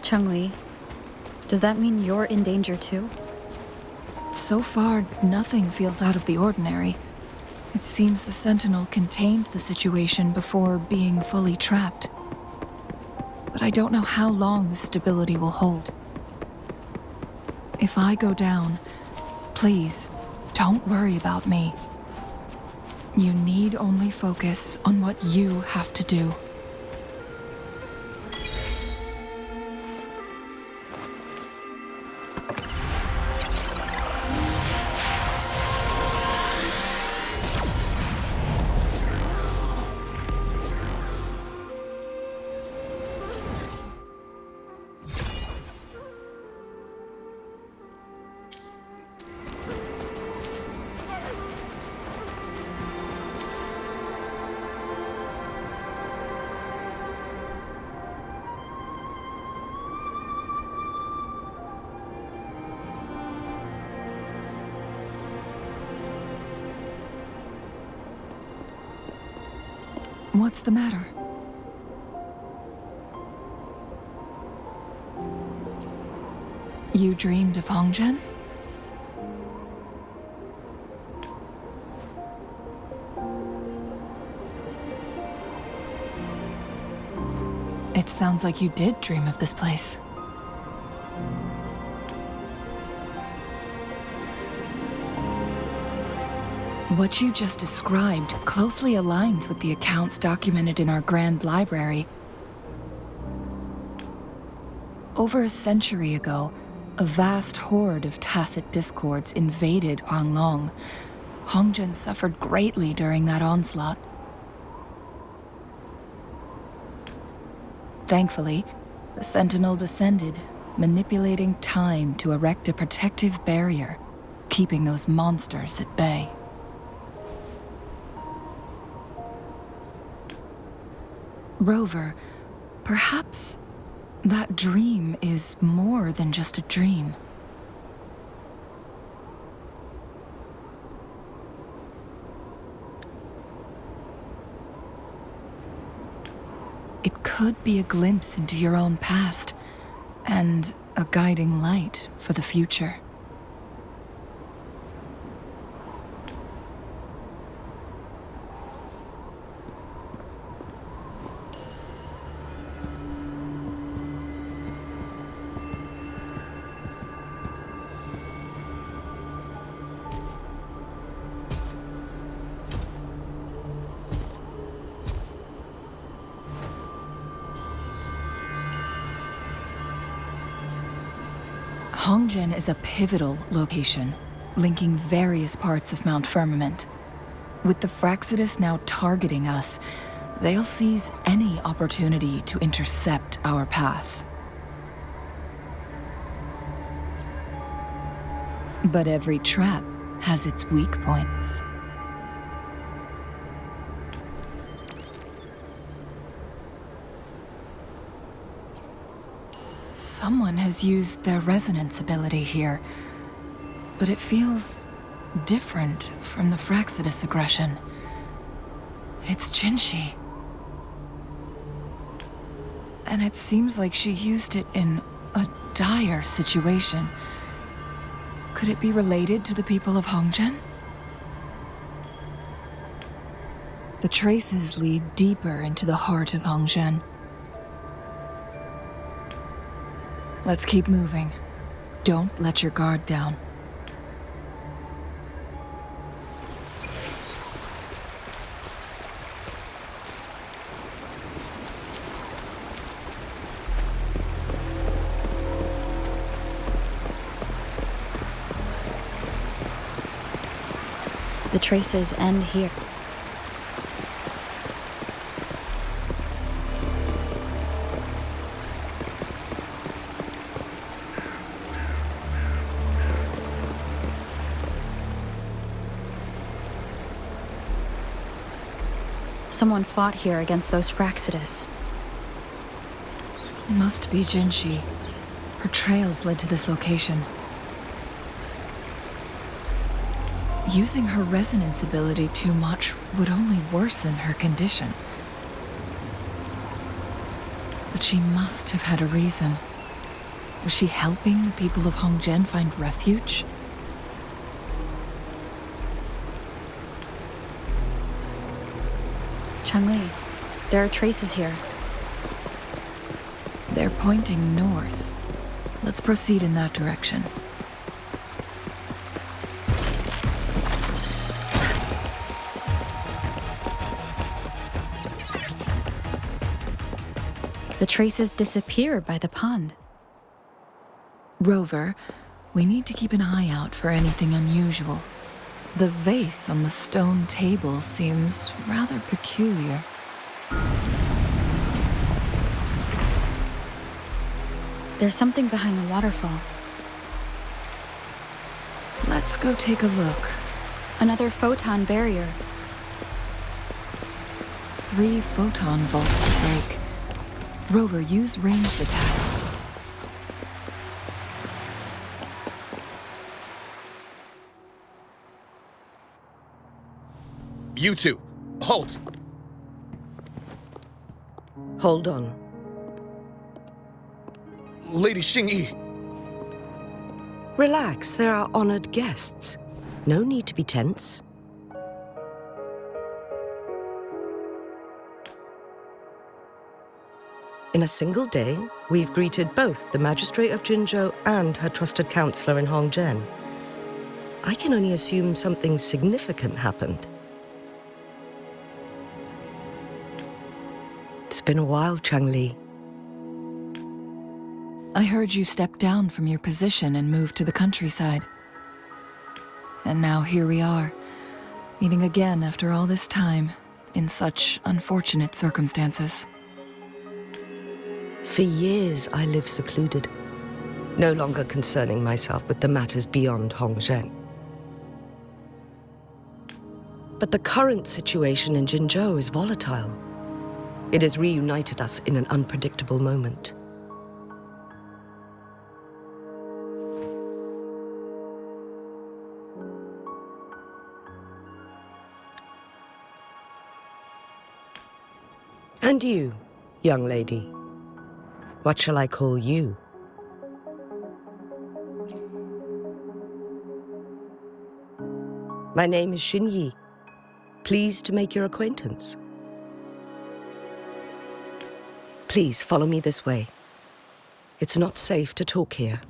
Changli, does that mean you're in danger too? So far, nothing feels out of the ordinary. It seems the Sentinel contained the situation before being fully trapped. But I don't know how long this stability will hold. If I go down, please, don't worry about me. You need only focus on what you have to do. What's the matter? You dreamed of Hongzhen? It sounds like you did dream of this place. What you just described closely aligns with the accounts documented in our Grand Library. Over a century ago, a vast horde of tacit discords invaded Huanglong. Hongzhen suffered greatly during that onslaught. Thankfully, the Sentinel descended, manipulating time to erect a protective barrier, keeping those monsters at bay. Rover, perhaps that dream is more than just a dream. It could be a glimpse into your own past, and a guiding light for the future. Hongzhen is a pivotal location, linking various parts of Mount Firmament. With the Fractus now targeting us, they'll seize any opportunity to intercept our path. But every trap has its weak points. Someone has used their resonance ability here, but it feels different from the Fractus aggression. It's jinhsi. And it seems like she used it in a dire situation. Could it be related to the people of Hongzhen? The traces lead deeper into the heart of Hongzhen. Let's keep moving. Don't let your guard down. The traces end here. Someone fought here against those Fractus. Must be jinhsi. Her trails led to this location. Using her resonance ability too much would only worsen her condition. But she must have had a reason. Was she helping the people of Hongzhen find refuge? Changli, there are traces here. They're pointing north. Let's proceed in that direction. The traces disappear by the pond. Rover, we need to keep an eye out for anything unusual. The vase on the stone table seems rather peculiar. There's something behind the waterfall. Let's go take a look. Another photon barrier. 3 photon vaults to break. Rover, use ranged attacks. You two, halt! Hold on. Lady Xingyi. Relax, there are honored guests. No need to be tense. In a single day, we've greeted both the Magistrate of Jinzhou and her trusted counselor in Hongzhen. I can only assume something significant happened. It's been a while, Changli. I heard you stepped down from your position and moved to the countryside. And now here we are, meeting again after all this time, in such unfortunate circumstances. For years, I lived secluded, no longer concerning myself with the matters beyond Hongzhen. But the current situation in Jinzhou is volatile. It has reunited us in an unpredictable moment. And you, young lady, what shall I call you? My name is Xingyi. Pleased to make your acquaintance. Please follow me this way. It's not safe to talk here.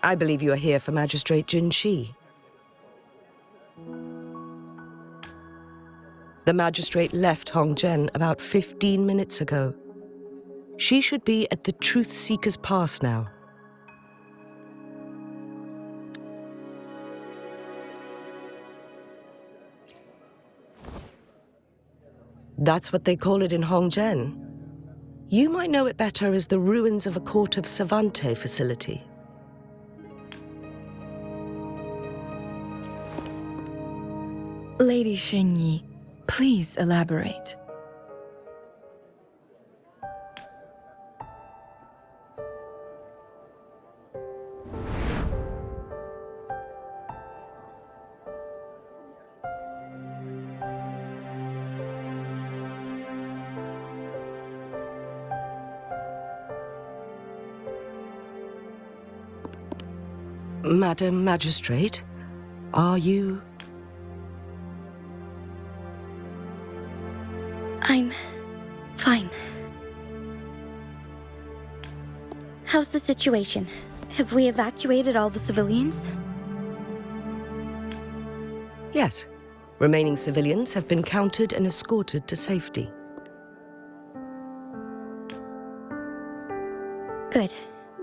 I believe you are here for Magistrate Jinhsi. The Magistrate left Hongzhen about 15 minutes ago. She should be at the Truthseeker's Pass now. That's what they call it in Hongzhen. You might know it better as the ruins of a court of Savante facility. Lady Xingyi, please elaborate. Madam Magistrate, are you... I'm fine. How's the situation? Have we evacuated all the civilians? Yes. Remaining civilians have been counted and escorted to safety. Good.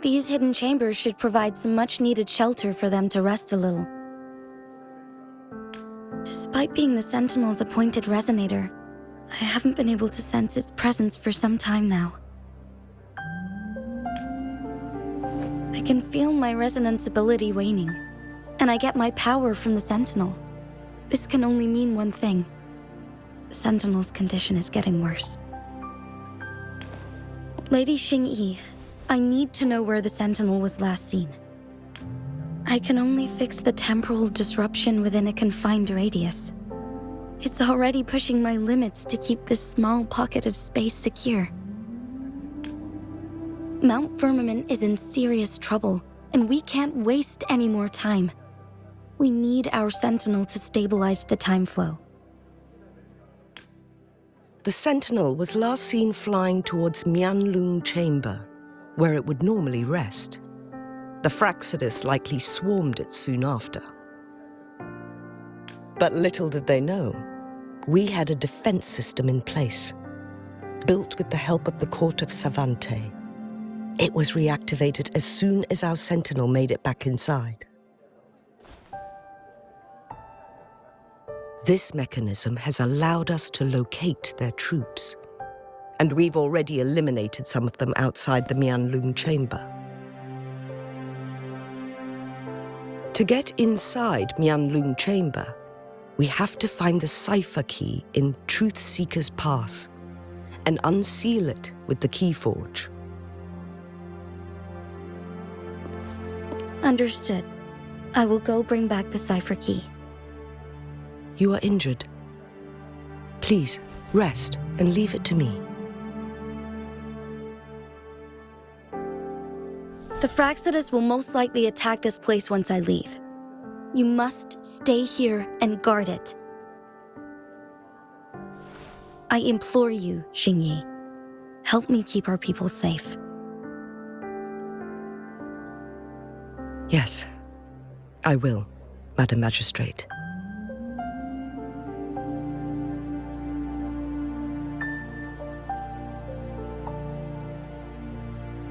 These hidden chambers should provide some much-needed shelter for them to rest a little. Despite being the Sentinel's appointed resonator, I haven't been able to sense its presence for some time now. I can feel my resonance ability waning, and I get my power from the Sentinel. This can only mean one thing. The Sentinel's condition is getting worse. Lady Xingyi, I need to know where the Sentinel was last seen. I can only fix the temporal disruption within a confined radius. It's already pushing my limits to keep this small pocket of space secure. Mount Firmament is in serious trouble, and we can't waste any more time. We need our Sentinel to stabilize the time flow. The Sentinel was last seen flying towards Mianlung Chamber, where it would normally rest. The Fractus likely swarmed it soon after. But little did they know, we had a defense system in place, built with the help of the court of Savante. It was reactivated as soon as our Sentinel made it back inside. This mechanism has allowed us to locate their troops, and we've already eliminated some of them outside the Mianlung Chamber. To get inside Mianlung Chamber, we have to find the Cipher Key in Truthseeker's Pass and unseal it with the Keyforge. Understood. I will go bring back the Cipher Key. You are injured. Please, rest and leave it to me. The Fractus will most likely attack this place once I leave. You must stay here and guard it. I implore you, Xingyi. Help me keep our people safe. Yes, I will, Madam Magistrate.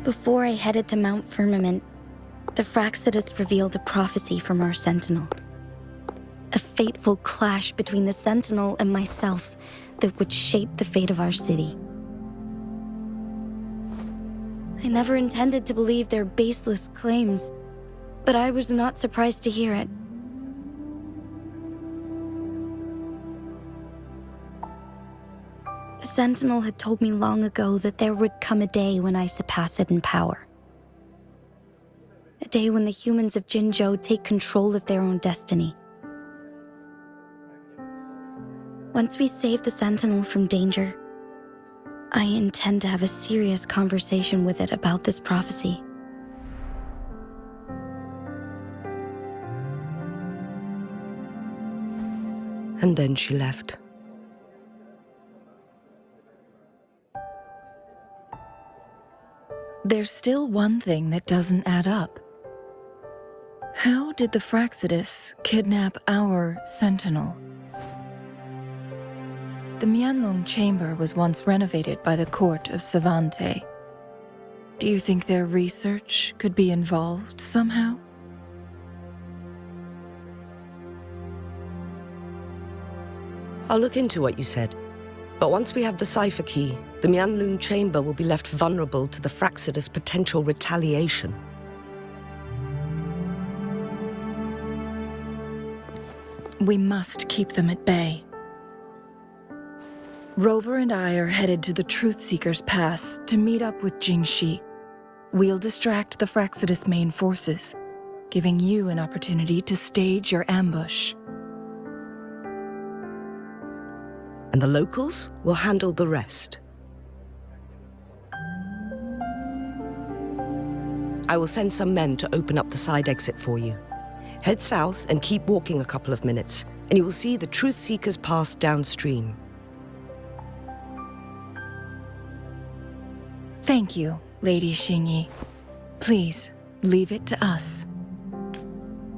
Before I headed to Mount Firmament, the Fractus revealed a prophecy from our Sentinel. A fateful clash between the Sentinel and myself that would shape the fate of our city. I never intended to believe their baseless claims, but I was not surprised to hear it. The Sentinel had told me long ago that there would come a day when I surpass it in power. A day when the humans of Jinzhou take control of their own destiny. Once we save the Sentinel from danger, I intend to have a serious conversation with it about this prophecy. And then she left. There's still one thing that doesn't add up. How did the Fractus kidnap our Sentinel? The Mianlong chamber was once renovated by the court of Savante. Do you think their research could be involved somehow? I'll look into what you said. But once we have the Cipher Key, the Mianlong chamber will be left vulnerable to the Fractus' potential retaliation. We must keep them at bay. Rover and I are headed to the Truthseeker's Pass to meet up with jinhsi. We'll distract the Fractus' main forces, giving you an opportunity to stage your ambush. And the locals will handle the rest. I will send some men to open up the side exit for you. Head south and keep walking a couple of minutes, and you will see the Truthseeker's Pass downstream. Thank you, Lady Xingyi. Please, leave it to us.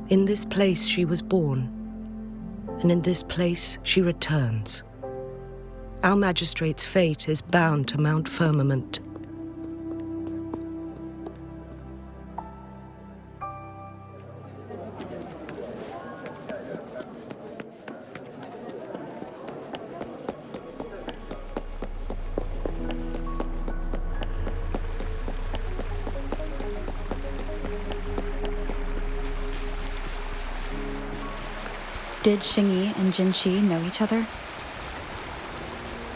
In this place she was born, and in this place she returns. Our Magistrate's fate is bound to Mount Firmament. Did Xingyi and jinhsi know each other?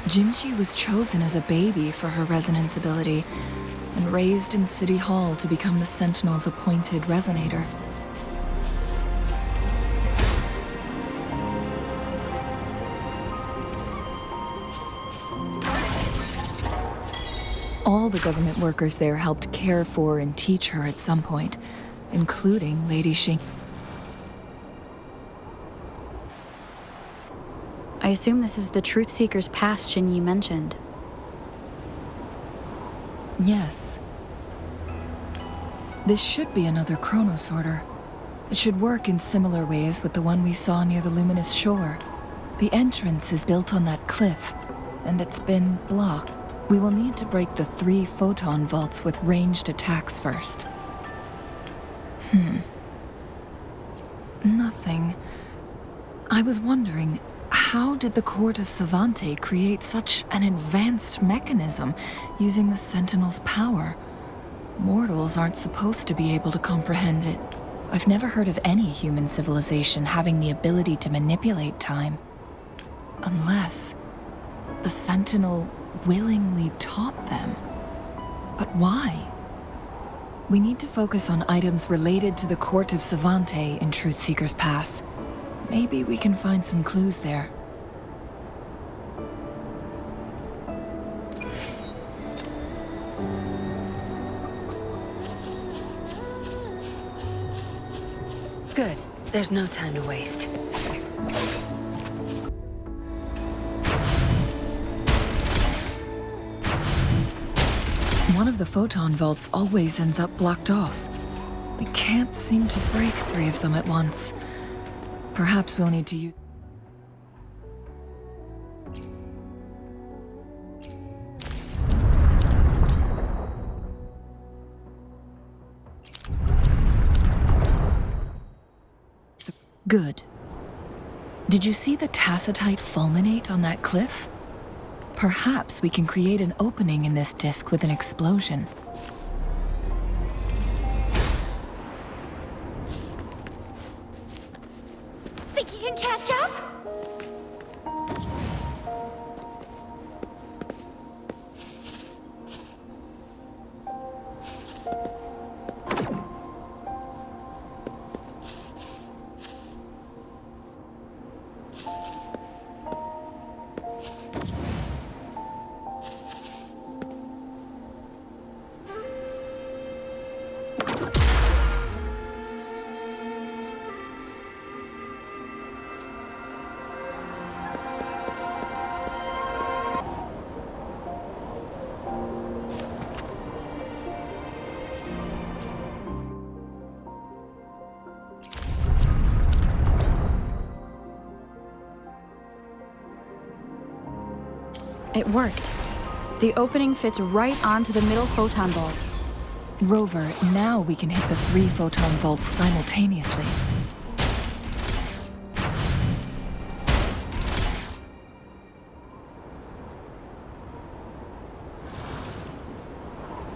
Jinhsi was chosen as a baby for her resonance ability and raised in City Hall to become the Sentinel's appointed resonator. All the government workers there helped care for and teach her at some point, including Lady Xing. I assume this is the Truthseeker's Pass Xingyi mentioned. Yes. This should be another Chronos order. It should work in similar ways with the one we saw near the luminous shore. The entrance is built on that cliff, and it's been blocked. We will need to break the 3 photon vaults with ranged attacks first. Nothing. I was wondering, how did the court of Savante create such an advanced mechanism using the Sentinel's power? Mortals aren't supposed to be able to comprehend it. I've never heard of any human civilization having the ability to manipulate time. Unless the Sentinel willingly taught them. But why? We need to focus on items related to the court of Savante in Truthseeker's Pass. Maybe we can find some clues there. Good. There's no time to waste. One of the photon vaults always ends up blocked off. We can't seem to break 3 of them at once. Perhaps we'll need to use... Good. Did you see the tacitite fulminate on that cliff? Perhaps we can create an opening in this disk with an explosion. Think you can catch up? It worked. The opening fits right onto the middle photon vault. Rover, now we can hit the 3 photon vaults simultaneously.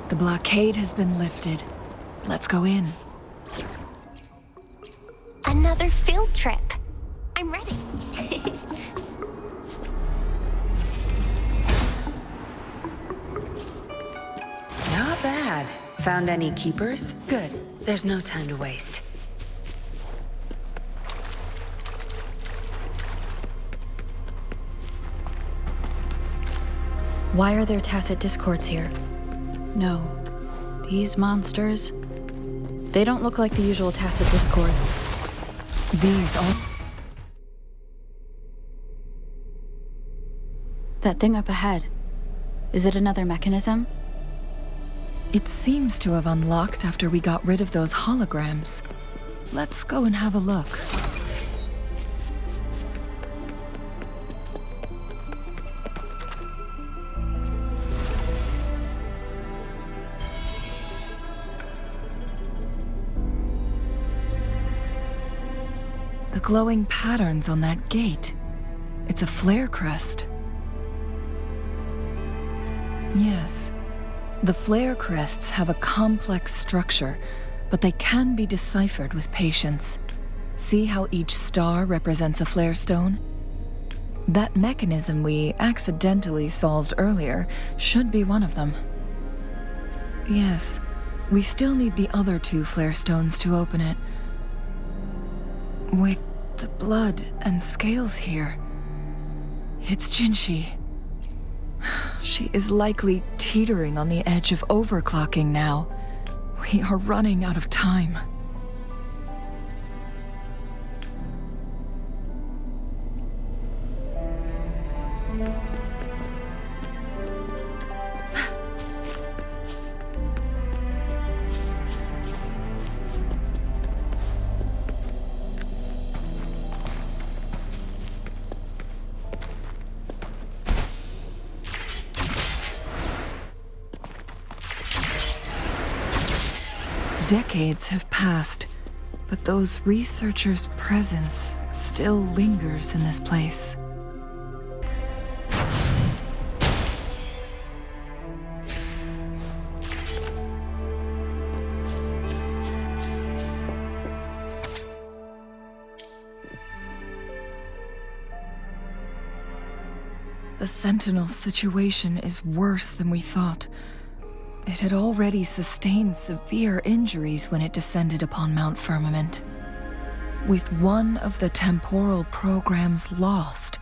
The blockade has been lifted. Let's go in. Another field trip. I'm ready. Not bad. Found any keepers? Good. There's no time to waste. Why are there tacit discords here? No. These monsters... They don't look like the usual tacit discords. These are... That thing up ahead. Is it another mechanism? It seems to have unlocked after we got rid of those holograms. Let's go and have a look. The glowing patterns on that gate. It's a flare crest. Yes. The flare crests have a complex structure, but they can be deciphered with patience. See how each star represents a flare stone? That mechanism we accidentally solved earlier should be one of them. Yes, we still need the other 2 flare stones to open it. With the blood and scales here, it's Jinhsi. She is likely teetering on the edge of overclocking now. We are running out of time. Decades have passed, but those researchers' presence still lingers in this place. The Sentinel's situation is worse than we thought. It had already sustained severe injuries when it descended upon Mount Firmament. With one of the temporal programs lost,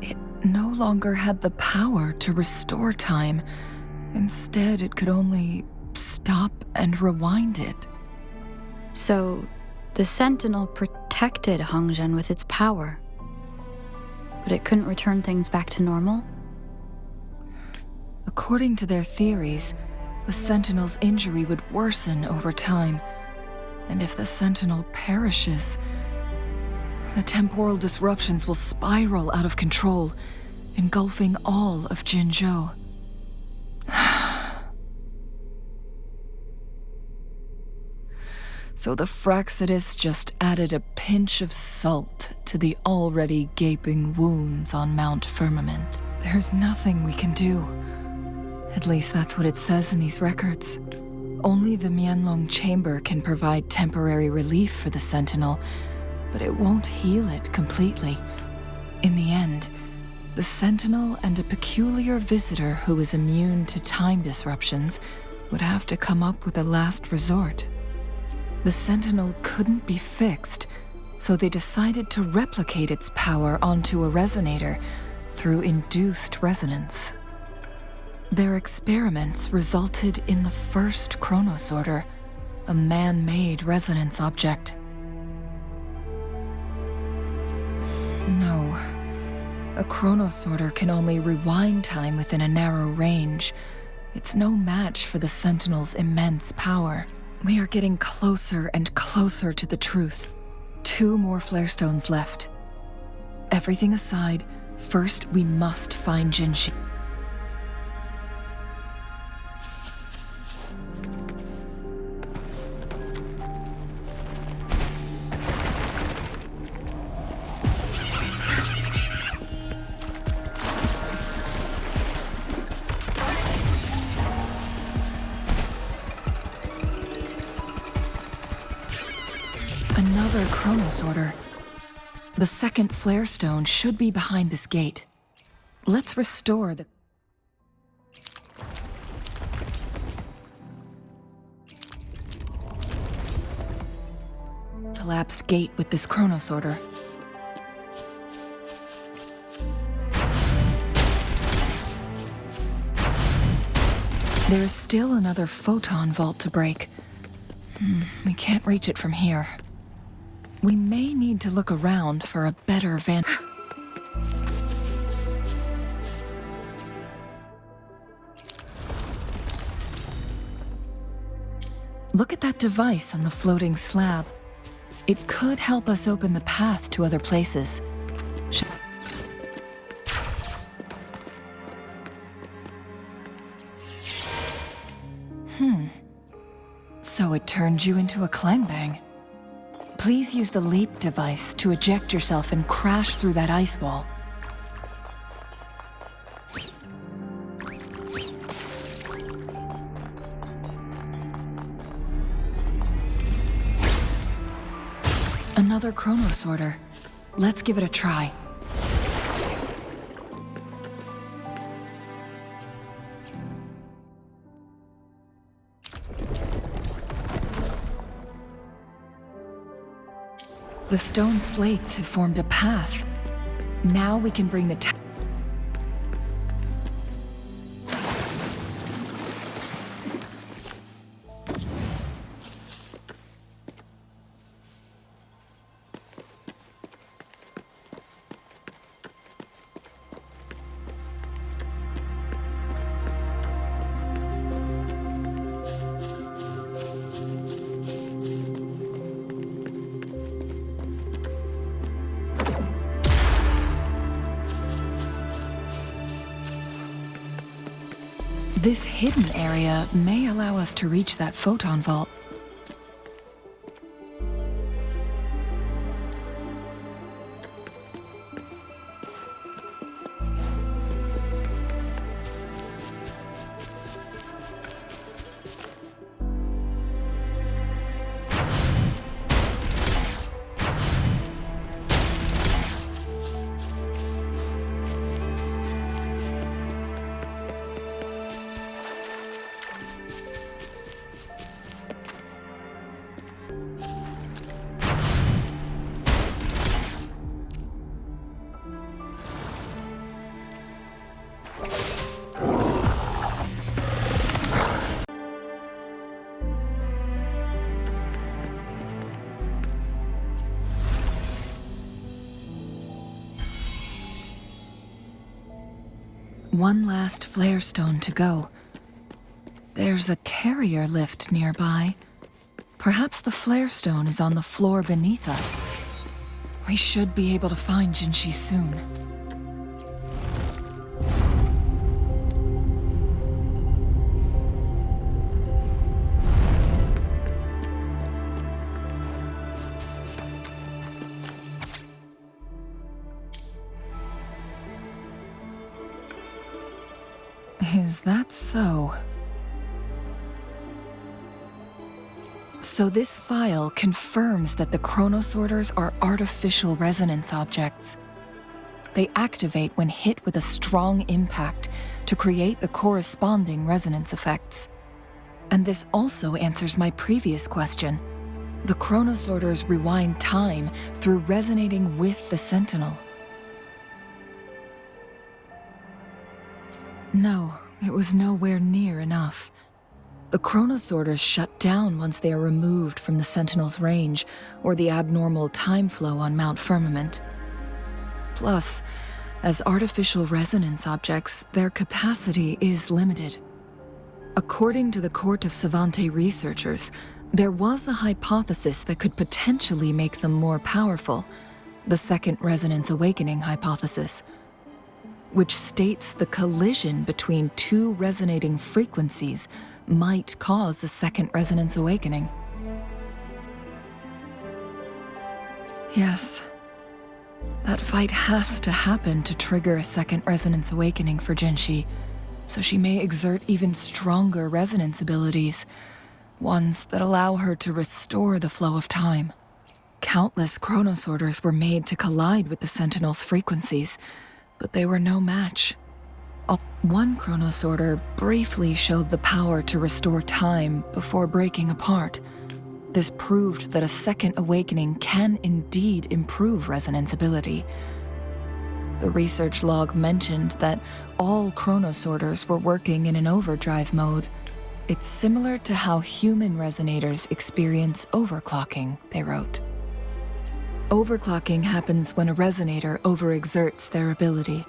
it no longer had the power to restore time. Instead, it could only stop and rewind it. So, the Sentinel protected Hongzhen with its power. But it couldn't return things back to normal? According to their theories, the Sentinel's injury would worsen over time. And if the Sentinel perishes, the temporal disruptions will spiral out of control, engulfing all of Jinzhou. So the Fractus just added a pinch of salt to the already gaping wounds on Mount Firmament. There's nothing we can do. At least that's what it says in these records. Only the Mianlong Chamber can provide temporary relief for the Sentinel, but it won't heal it completely. In the end, the Sentinel and a peculiar visitor who is immune to time disruptions would have to come up with a last resort. The Sentinel couldn't be fixed, so they decided to replicate its power onto a resonator through induced resonance. Their experiments resulted in the first Chronos order, a man-made resonance object. No. A Chronos order can only rewind time within a narrow range. It's no match for the Sentinel's immense power. We are getting closer and closer to the truth. 2 more flare stones left. Everything aside, First, we must find Jinhsi. Another Chronos order. The second flare stone should be behind this gate. Let's restore the... collapsed gate with this Chronos order. There is still another photon vault to break. We can't reach it from here. We may need to look around for a better vantage. Look at that device on the floating slab. It could help us open the path to other places. So it turned you into a Kleinbang. Please use the leap device to eject yourself and crash through that ice wall. Another Chronos order. Let's give it a try. The stone slates have formed a path. Now we can bring the This hidden area may allow us to reach that photon vault. One last flare stone to go. There's a carrier lift nearby. Perhaps the flare stone is on the floor beneath us. We should be able to find Jinhsi soon. Is that so? So this file confirms that the Chronos orders are artificial resonance objects. They activate when hit with a strong impact to create the corresponding resonance effects. And this also answers my previous question. The Chronos orders rewind time through resonating with the Sentinel. No, it was nowhere near enough. The Chronos orders shut down once they are removed from the Sentinel's range or the abnormal time flow on Mount Firmament. Plus, as artificial resonance objects, their capacity is limited. According to the Court of Savante researchers, there was a hypothesis that could potentially make them more powerful, the Second Resonance Awakening hypothesis. which states the collision between two resonating frequencies might cause a second resonance awakening. Yes. That fight has to happen to trigger a second resonance awakening for Jinhsi, so she may exert even stronger resonance abilities, ones that allow her to restore the flow of time. Countless Chronos orders were made to collide with the Sentinel's frequencies, but they were no match. One Chronos order briefly showed the power to restore time before breaking apart. This proved that a second awakening can indeed improve resonance ability. The research log mentioned that all Chronos orders were working in an overdrive mode. It's similar to how human resonators experience overclocking, they wrote. Overclocking happens when a resonator overexerts their ability.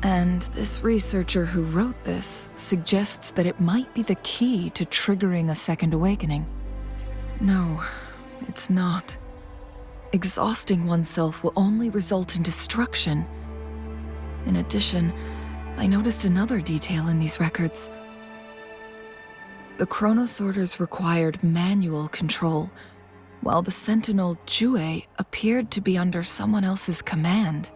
And this researcher who wrote this suggests that it might be the key to triggering a second awakening. No, it's not. Exhausting oneself will only result in destruction. In addition, I noticed another detail in these records. The Chronos orders required manual control, while the Sentinel Jue appeared to be under someone else's command.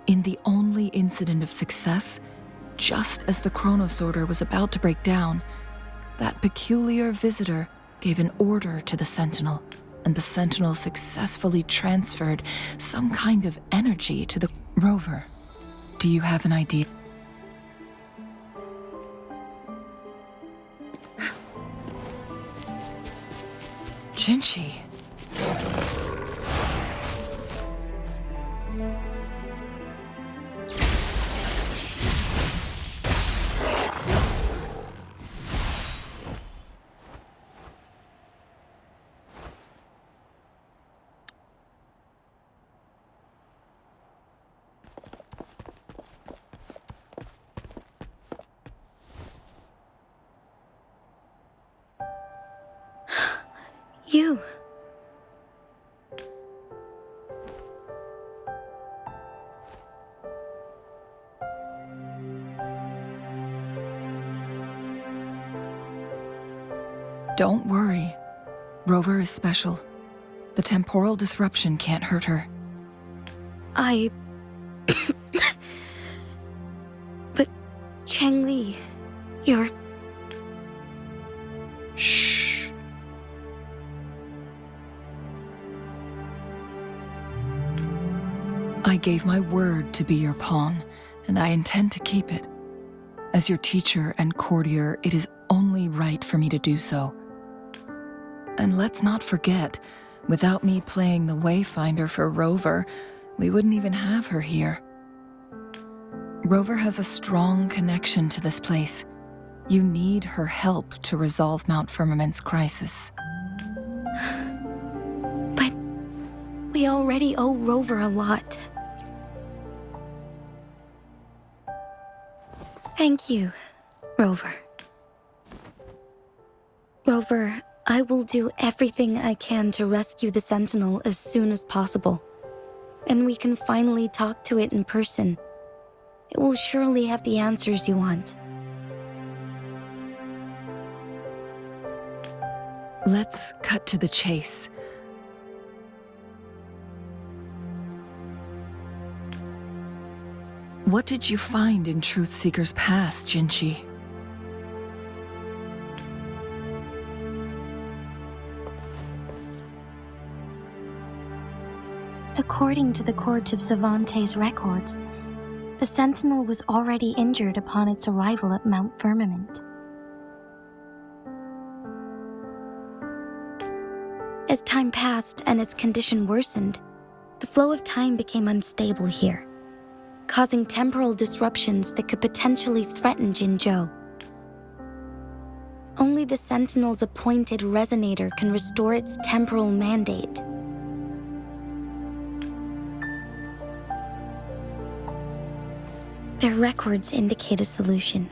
In the only incident of success, just as the Chronos order was about to break down, that peculiar visitor gave an order to the Sentinel, and the Sentinel successfully transferred some kind of energy to the rover. Do you have an idea? Jinhsi. You. Don't worry. Rover is special. The temporal disruption can't hurt her. But Changli, you're... Shh. I gave my word to be your pawn, and I intend to keep it. As your teacher and courtier, it is only right for me to do so. And let's not forget, without me playing the Wayfinder for Rover, we wouldn't even have her here. Rover has a strong connection to this place. You need her help to resolve Mount Firmament's crisis. But we already owe Rover a lot. Thank you, Rover. Rover, I will do everything I can to rescue the Sentinel as soon as possible. And we can finally talk to it in person. It will surely have the answers you want. Let's cut to the chase. What did you find in Truthseeker's past, Jinhsi? According to the Court of Savante's records, the Sentinel was already injured upon its arrival at Mount Firmament. As time passed and its condition worsened, the flow of time became unstable here, causing temporal disruptions that could potentially threaten Jinzhou. Only the Sentinel's appointed resonator can restore its temporal mandate. Their records indicate a solution.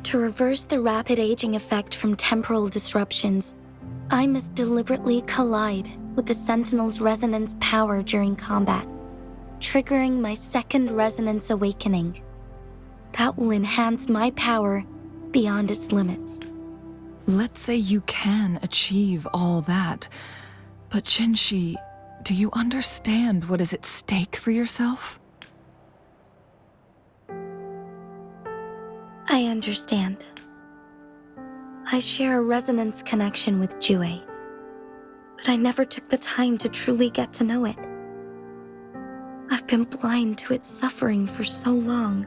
To reverse the rapid aging effect from temporal disruptions, I must deliberately collide with the Sentinel's resonance power during combat, triggering my second resonance awakening. That will enhance my power beyond its limits. Let's say you can achieve all that, but Jinhsi, do you understand what is at stake for yourself? I understand. I share a resonance connection with Jue, but I never took the time to truly get to know it. I've been blind to its suffering for so long.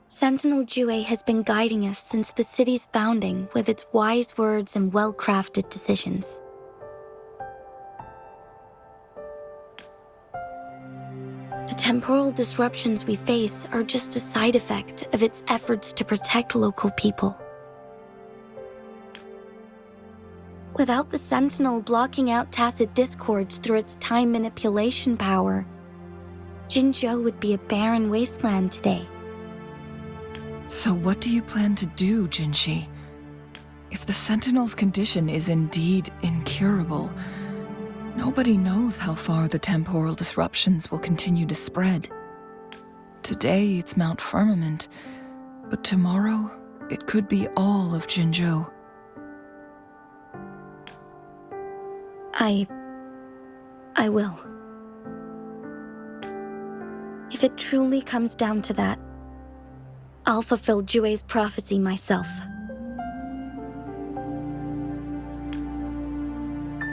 Sentinel Jue has been guiding us since the city's founding with its wise words and well-crafted decisions. The temporal disruptions we face are just a side effect of its efforts to protect local people. Without the Sentinel blocking out tacit discords through its time manipulation power, Jinzhou would be a barren wasteland today. So what do you plan to do, Jinhsi? If the Sentinel's condition is indeed incurable, nobody knows how far the temporal disruptions will continue to spread. Today it's Mount Firmament, but tomorrow it could be all of Jinzhou. I will. If it truly comes down to that, I'll fulfill Jue's prophecy myself.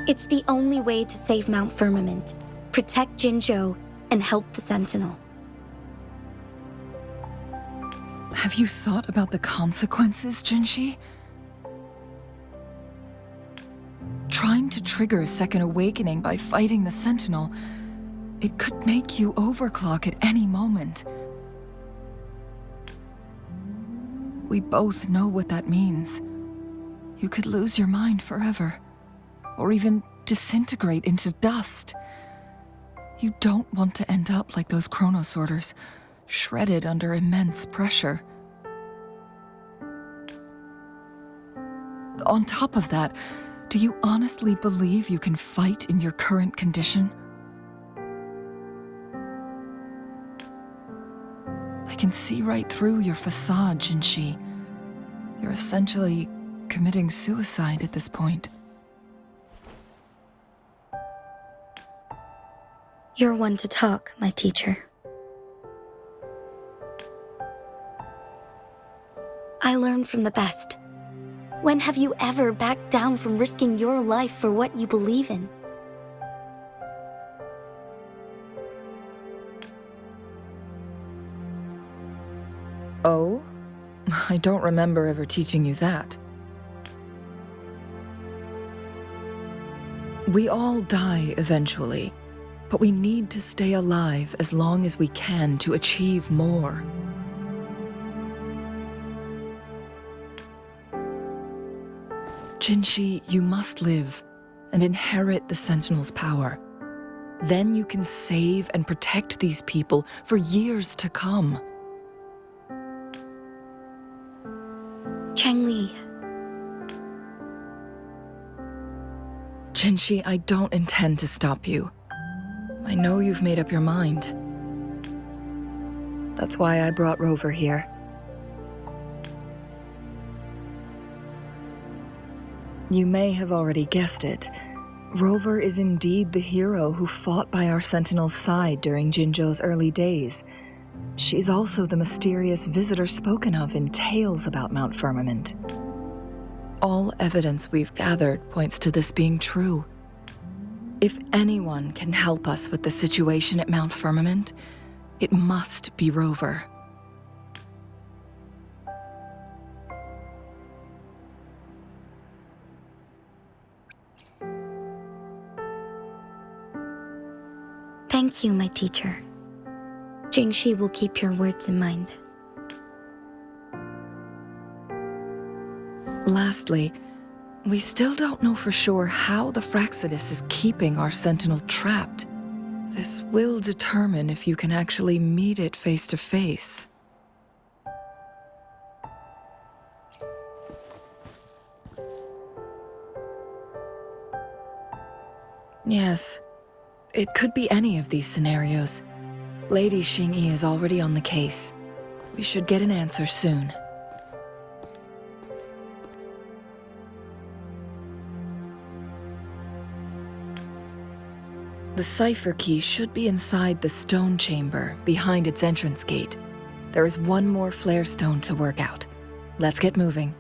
It's the only way to save Mount Firmament, protect Jinzhou, and help the Sentinel. Have you thought about the consequences, Jinhsi? Trying to trigger a second awakening by fighting the Sentinel, it could make you overclock at any moment. We both know what that means. You could lose your mind forever, or even disintegrate into dust. You don't want to end up like those Chronos orders, shredded under immense pressure. On top of that, do you honestly believe you can fight in your current condition? I can see right through your facade, Jinhsi. You're essentially committing suicide at this point. You're one to talk, my teacher. I learn from the best. When have you ever backed down from risking your life for what you believe in? Oh? I don't remember ever teaching you that. We all die eventually, but we need to stay alive as long as we can to achieve more. Jinhsi, you must live and inherit the Sentinel's power. Then you can save and protect these people for years to come. Changli. Jinhsi, I don't intend to stop you. I know you've made up your mind. That's why I brought Rover here. You may have already guessed it. Rover is indeed the hero who fought by our Sentinel's side during Jinzhou's early days. She's also the mysterious visitor spoken of in tales about Mount Firmament. All evidence we've gathered points to this being true. If anyone can help us with the situation at Mount Firmament, it must be Rover. Thank you, my teacher. Jinhsi will keep your words in mind. Lastly, we still don't know for sure how the Fractus is keeping our Sentinel trapped. This will determine if you can actually meet it face to face. Yes. It could be any of these scenarios. Lady Xingyi is already on the case. We should get an answer soon. The Cipher Key should be inside the stone chamber, behind its entrance gate. There is one more flare stone to work out. Let's get moving.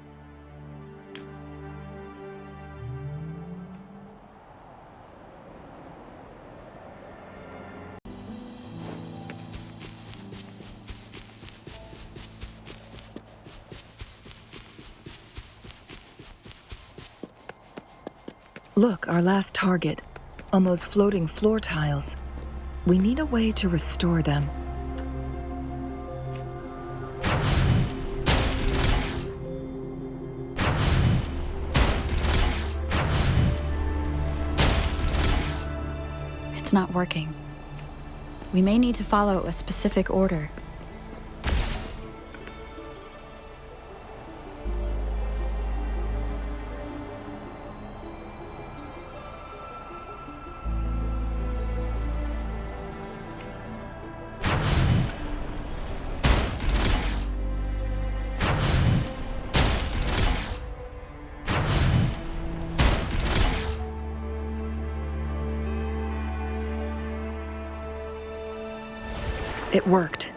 Look, our last target. On those floating floor tiles. We need a way to restore them. It's not working. We may need to follow a specific order. It worked.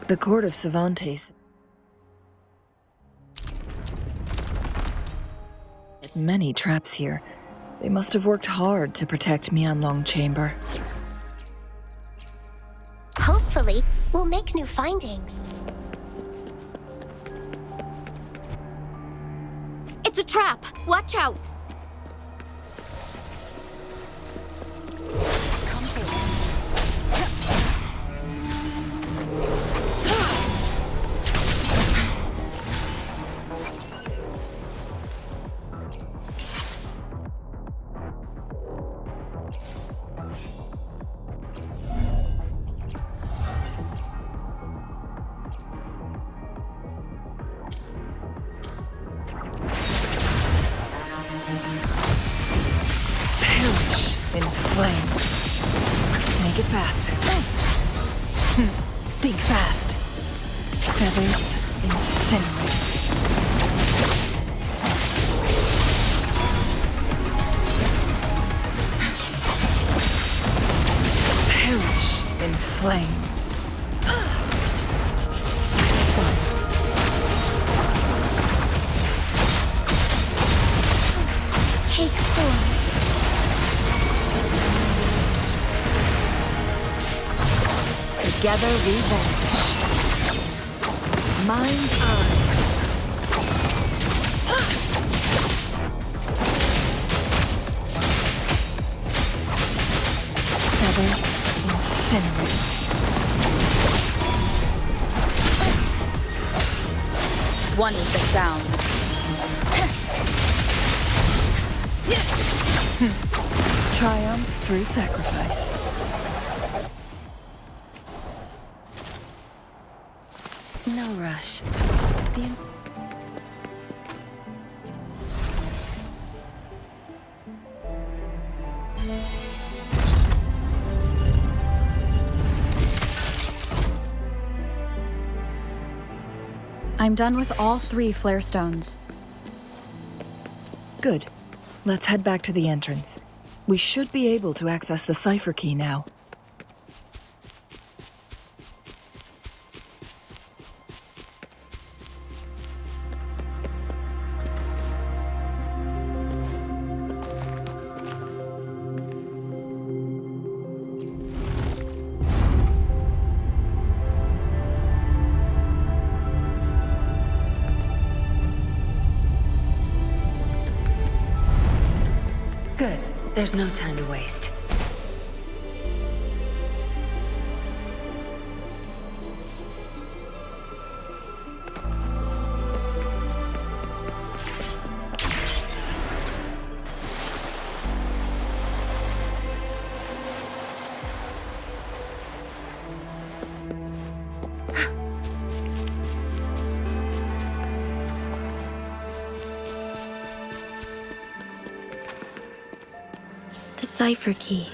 The court of Savantes. Many traps here. They must have worked hard to protect Mianlong Chamber. Hopefully, we'll make new findings. It's a trap! Watch out! In flames. Make it faster. Think fast. Feathers incinerate. Perish in flames. Take form. Together we vanish. Mind's eye. Feathers incinerate. One with the sound. Triumph through sacrifice. No rush. I'm done with all 3 flare stones. Good. Let's head back to the entrance. We should be able to access the Cipher Key now. Good. There's no time to waste. Cipher Key.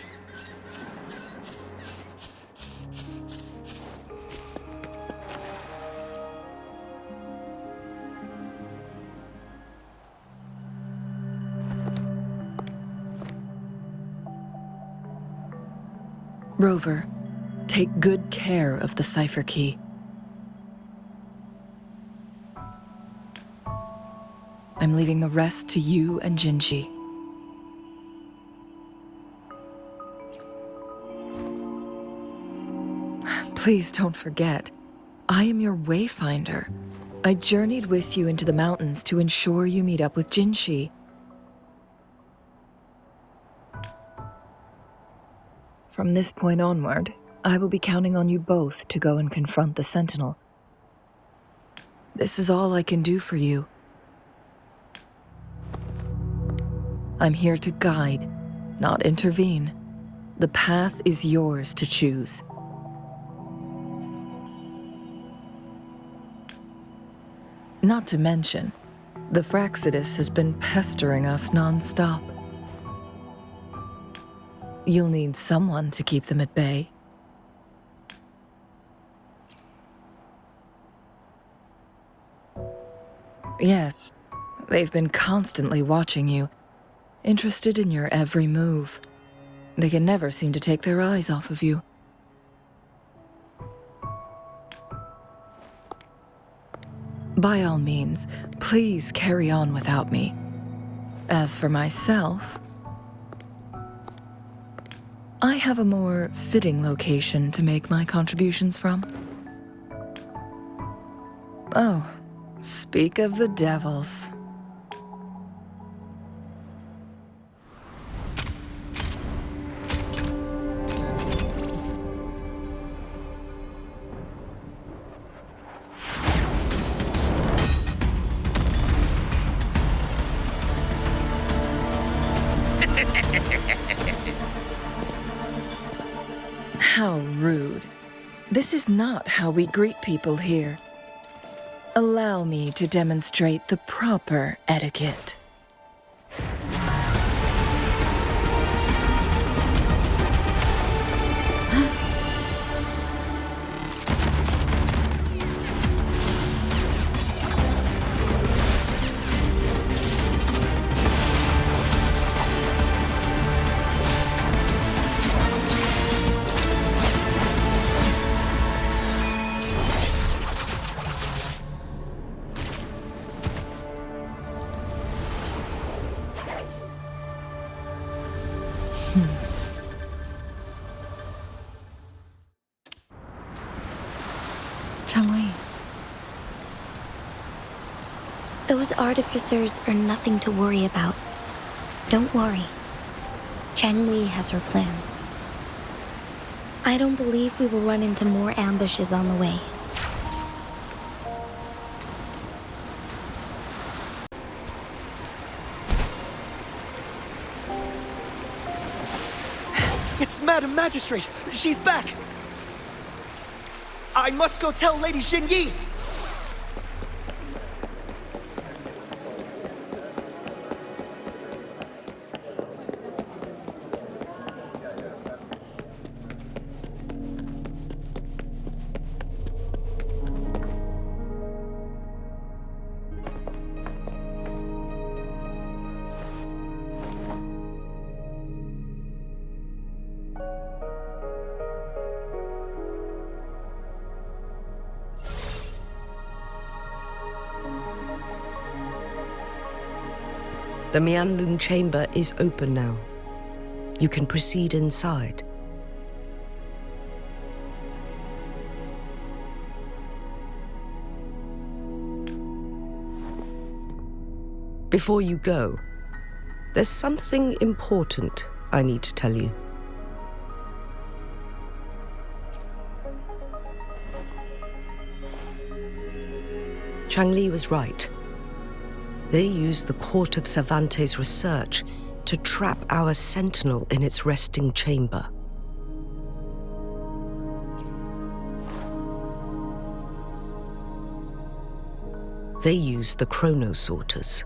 Rover, take good care of the Cipher Key. I'm leaving the rest to you and Jinhsi. Please don't forget, I am your wayfinder. I journeyed with you into the mountains to ensure you meet up with Jinhsi. From this point onward, I will be counting on you both to go and confront the Sentinel. This is all I can do for you. I'm here to guide, not intervene. The path is yours to choose. Not to mention, the Fractus has been pestering us non-stop. You'll need someone to keep them at bay. Yes, they've been constantly watching you, interested in your every move. They can never seem to take their eyes off of you. By all means, please carry on without me. As for myself, I have a more fitting location to make my contributions from. Oh, speak of the devils. How rude. This is not how we greet people here. Allow me to demonstrate the proper etiquette. Changli. Those artificers are nothing to worry about. Don't worry. Changli has her plans. I don't believe we will run into more ambushes on the way. It's Madam Magistrate! She's back! I must go tell Lady Jinhsi! The Mianlun chamber is open now. You can proceed inside. Before you go, there's something important I need to tell you. Changli was right. They used the court of Savante's research to trap our Sentinel in its resting chamber. They used the Chronos sorters.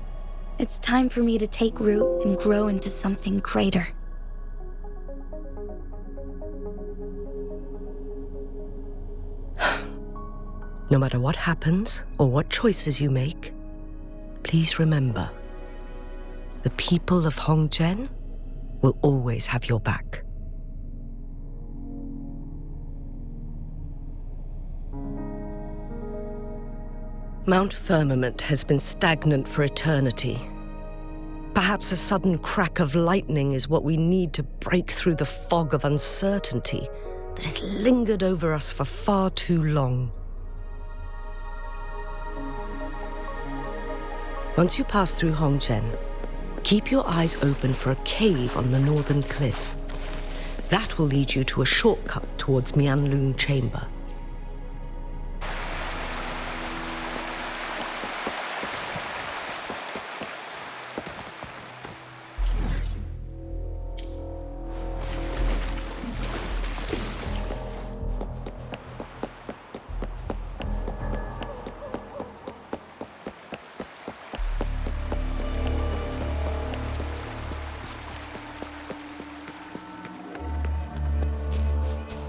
It's time for me to take root and grow into something greater. No matter what happens or what choices you make, please remember, the people of Hongzhen will always have your back. Mount Firmament has been stagnant for eternity. Perhaps a sudden crack of lightning is what we need to break through the fog of uncertainty that has lingered over us for far too long. Once you pass through Hongzhen, keep your eyes open for a cave on the northern cliff. That will lead you to a shortcut towards Mianlun Chamber.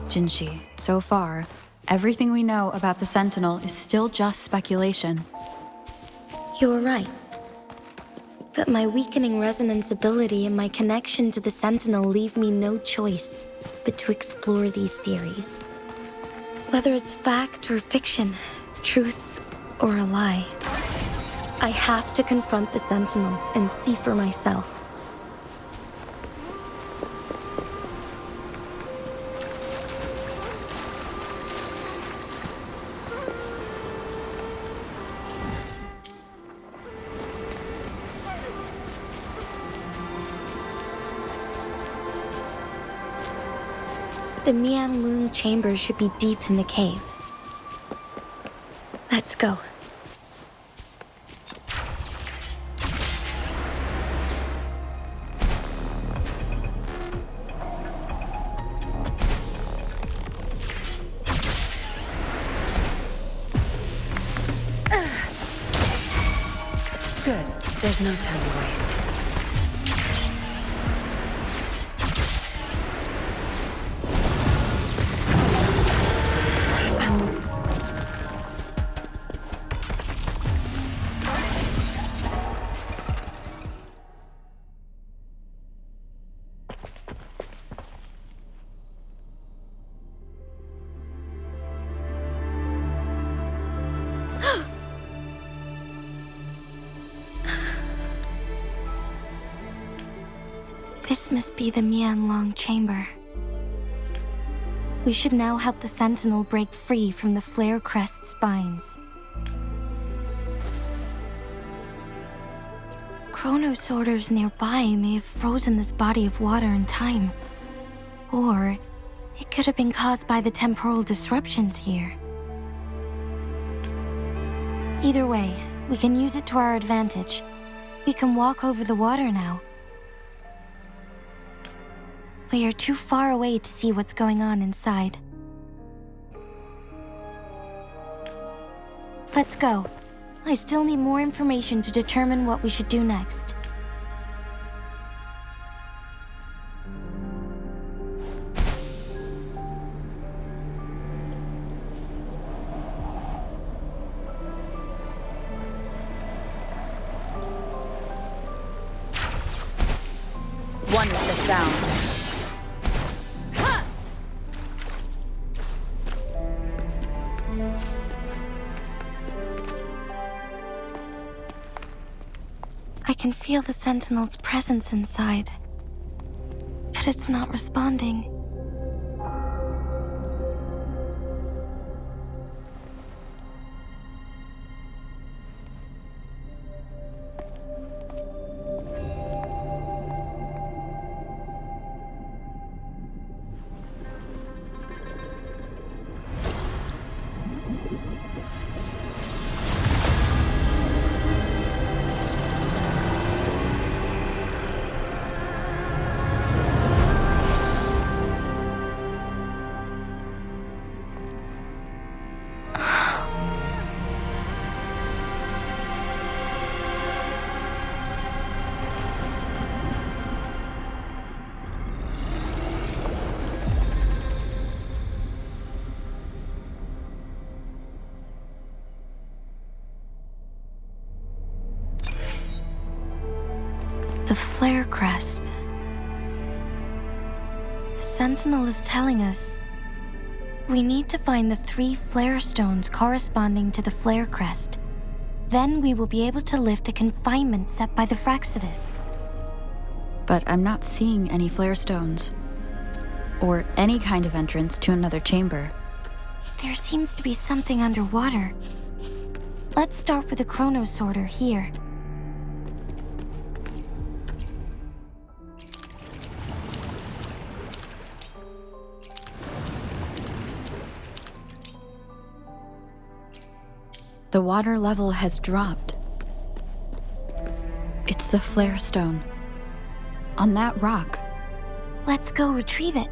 Jinhsi, so far, everything we know about the Sentinel is still just speculation. You were right. But my weakening resonance ability and my connection to the Sentinel leave me no choice but to explore these theories. Whether it's fact or fiction, truth or a lie, I have to confront the Sentinel and see for myself. The Mianlun chamber should be deep in the cave. Let's go. Good. There's no time to waste. This must be the Mianlun chamber. We should now help the Sentinel break free from the flare crest spines. Chronos orders nearby may have frozen this body of water in time. Or it could have been caused by the Temporal Disruptions here. Either way, we can use it to our advantage. We can walk over the water now. We are too far away to see what's going on inside. Let's go. I still need more information to determine what we should do next. One with the sound. I can feel the Sentinel's presence inside, but it's not responding. The flare crest. The Sentinel is telling us we need to find the 3 flare stones corresponding to the flare crest. Then we will be able to lift the confinement set by the Fractus. But I'm not seeing any flare stones, or any kind of entrance to another chamber. There seems to be something underwater. Let's start with the Chronos sorter here. The water level has dropped. It's the flare stone. On that rock. Let's go retrieve it.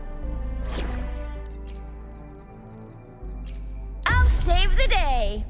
I'll save the day.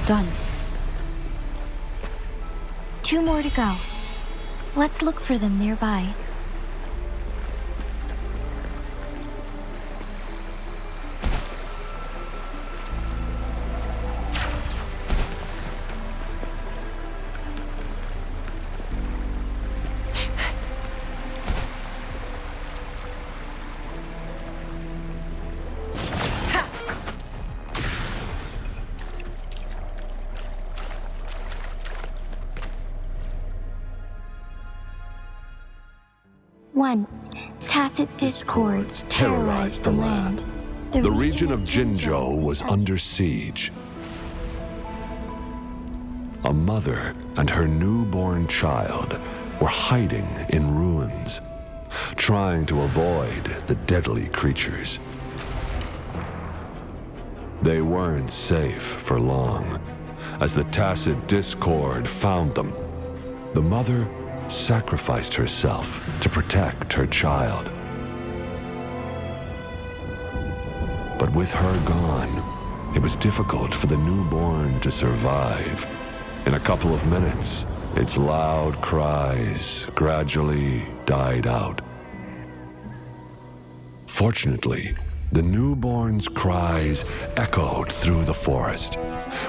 Done. 2 more to go. Let's look for them nearby. Once, tacit discords terrorized the land. The region of Jinzhou was under siege. A mother and her newborn child were hiding in ruins, trying to avoid the deadly creatures. They weren't safe for long, as the tacit discord found them. The mother sacrificed herself to protect her child. But with her gone, it was difficult for the newborn to survive. In a couple of minutes, its loud cries gradually died out. Fortunately, the newborn's cries echoed through the forest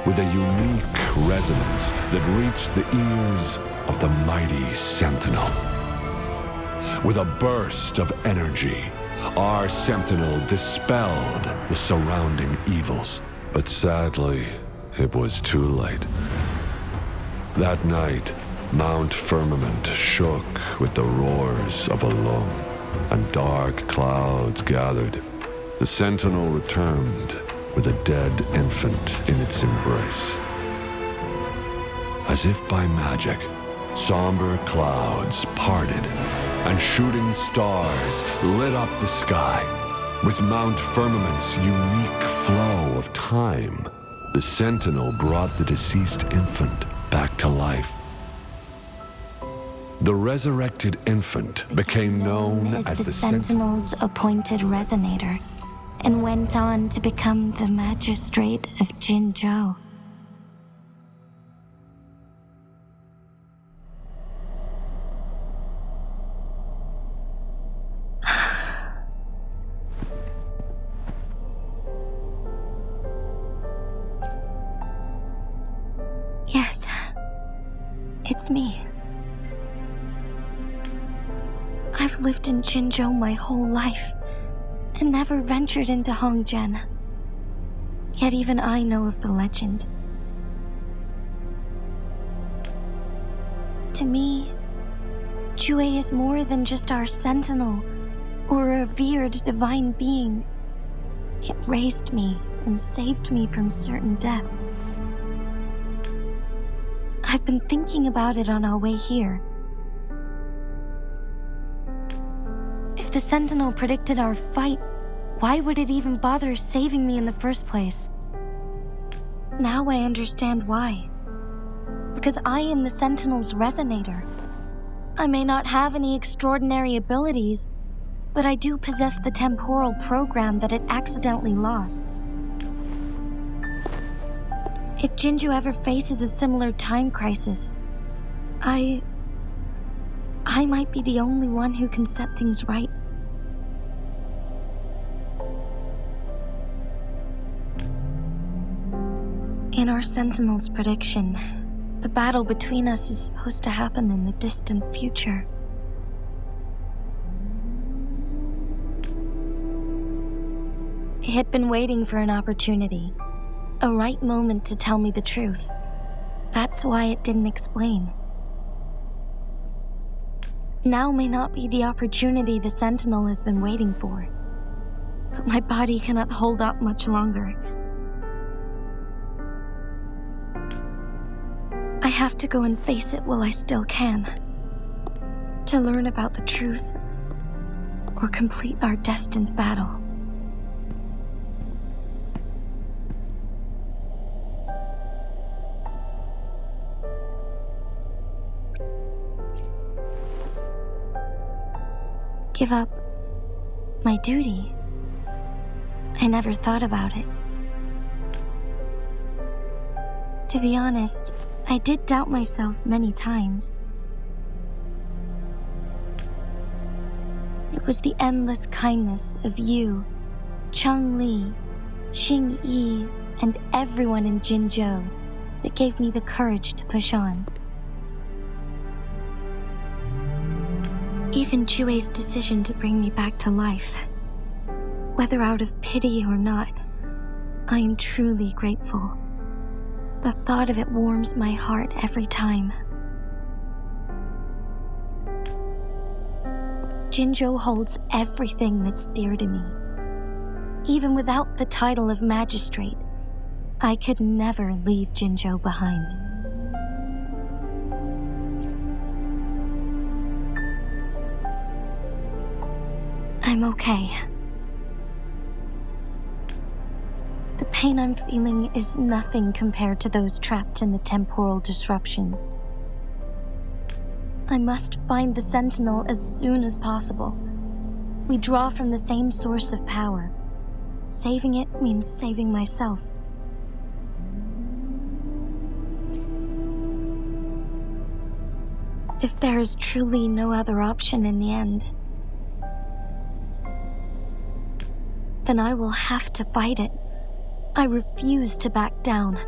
with a unique resonance that reached the ears of the mighty Sentinel. With a burst of energy, our Sentinel dispelled the surrounding evils. But sadly, it was too late. That night, Mount Firmament shook with the roars of a loom, and dark clouds gathered. The Sentinel returned with a dead infant in its embrace. As if by magic, somber clouds parted, and shooting stars lit up the sky. With Mount Firmament's unique flow of time, the Sentinel brought the deceased infant back to life. The resurrected infant became known as the Sentinel's appointed resonator, and went on to become the Magistrate of Jinzhou. Yes, it's me. I've lived in Jinzhou my whole life, and never ventured into Hongzhen. Yet even I know of the legend. To me, Jue is more than just our sentinel, or a revered divine being. It raised me and saved me from certain death. I've been thinking about it on our way here. If the Sentinel predicted our fight, why would it even bother saving me in the first place? Now I understand why. Because I am the Sentinel's resonator. I may not have any extraordinary abilities, but I do possess the temporal program that it accidentally lost. If Jinju ever faces a similar time crisis, I might be the only one who can set things right. In our Sentinel's prediction, the battle between us is supposed to happen in the distant future. It had been waiting for an opportunity, a right moment to tell me the truth. That's why it didn't explain. Now may not be the opportunity the Sentinel has been waiting for, but my body cannot hold up much longer. I have to go and face it while I still can, to learn about the truth or complete our destined battle. Give up my duty? I never thought about it. To be honest, I did doubt myself many times. It was the endless kindness of you, Changli, Xingyi, and everyone in Jinzhou that gave me the courage to push on. Even Jue's decision to bring me back to life, whether out of pity or not, I am truly grateful. The thought of it warms my heart every time. Jinzhou holds everything that's dear to me. Even without the title of Magistrate, I could never leave Jinzhou behind. I'm okay. The pain I'm feeling is nothing compared to those trapped in the Temporal Disruptions. I must find the Sentinel as soon as possible. We draw from the same source of power. Saving it means saving myself. If there is truly no other option in the end, then I will have to fight it. I refuse to back down.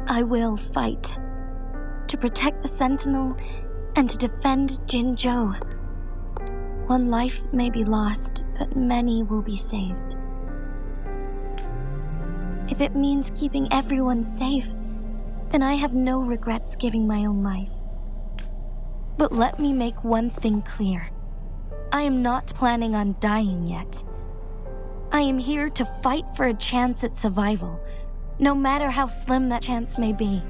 I will fight to protect the Sentinel and to defend Jinzhou. One life may be lost, but many will be saved. If it means keeping everyone safe, then I have no regrets giving my own life. But let me make one thing clear. I am not planning on dying yet. I am here to fight for a chance at survival, no matter how slim that chance may be.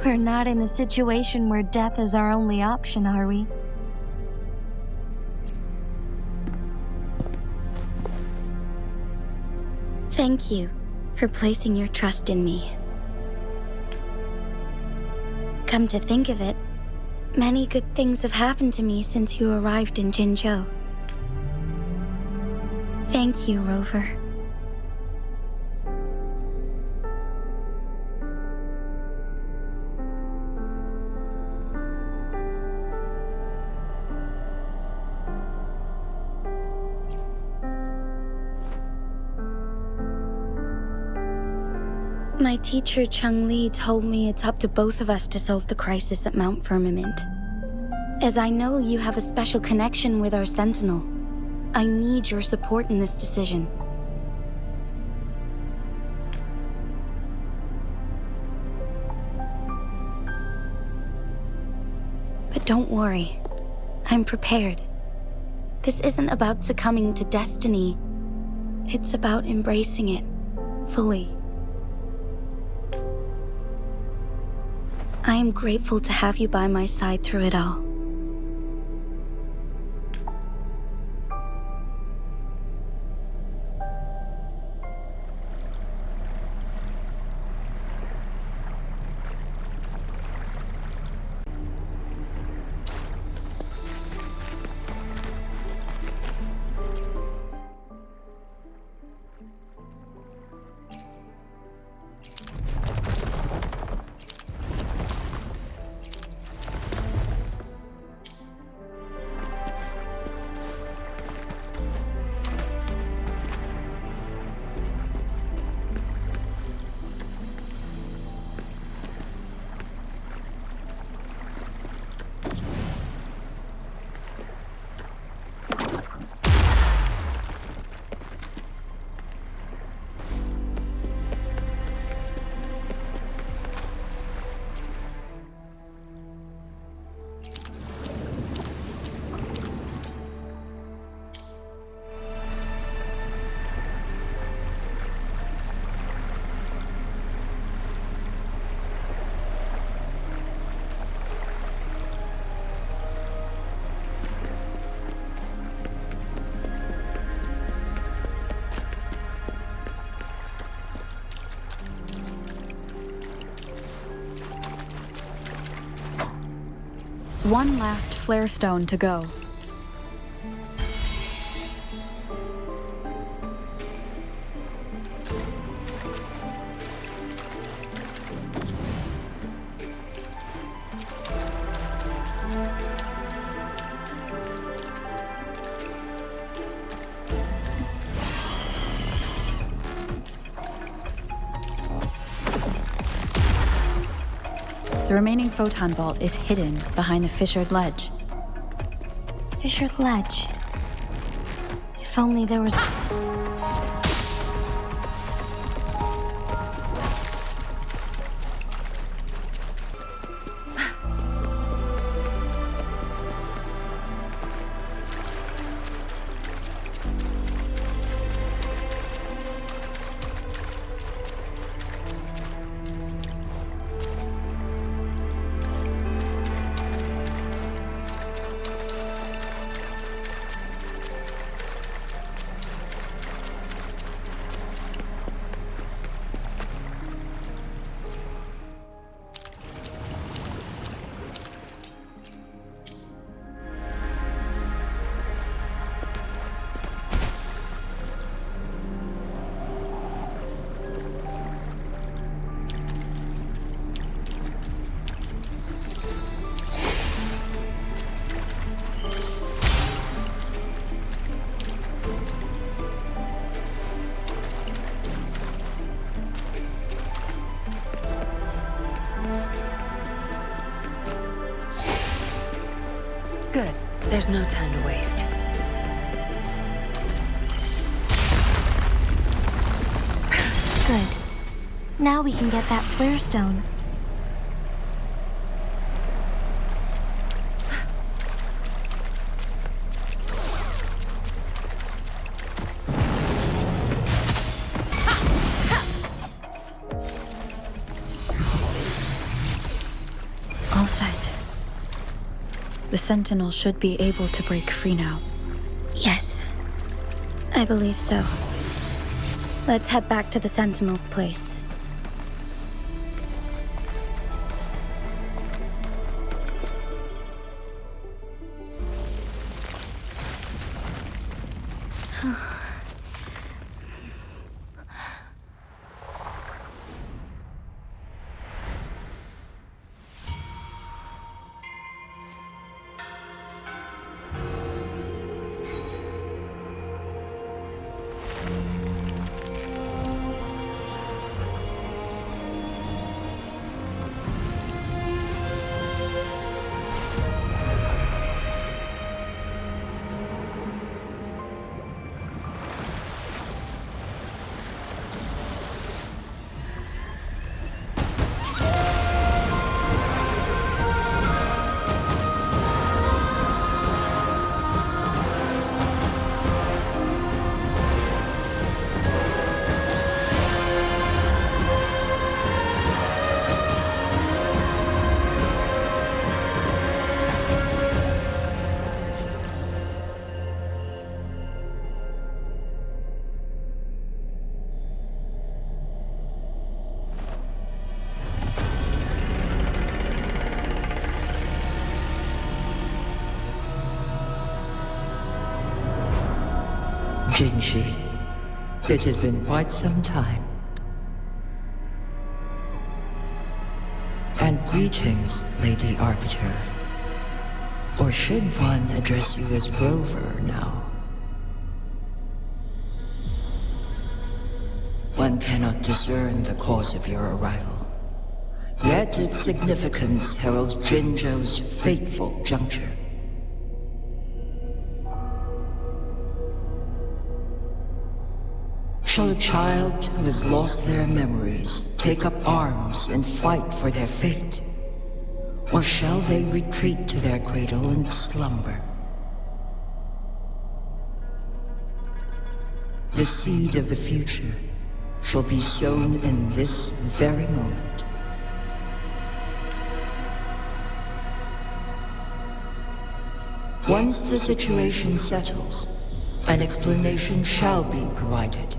We're not in a situation where death is our only option, are we? Thank you for placing your trust in me. Come to think of it, many good things have happened to me since you arrived in Jinzhou. Thank you, Rover. My teacher Changli told me it's up to both of us to solve the crisis at Mount Firmament. As I know you have a special connection with our Sentinel, I need your support in this decision. But don't worry, I'm prepared. This isn't about succumbing to destiny. It's about embracing it fully. I am grateful to have you by my side through it all. One last flare stone to go. The remaining photon vault is hidden behind the fissured ledge. Fissured ledge. If only there was... Good. There's no time to waste. Good. Now we can get that flare stone. All set. The Sentinel should be able to break free now. Yes. I believe so. Let's head back to the Sentinel's place. Jinhsi, it has been quite some time. And greetings, Lady Arbiter. Or should one address you as Rover now? One cannot discern the cause of your arrival. Yet its significance heralds Jinzhou's fateful juncture. Shall a child who has lost their memories take up arms and fight for their fate? Or shall they retreat to their cradle and slumber? The seed of the future shall be sown in this very moment. Once the situation settles, an explanation shall be provided.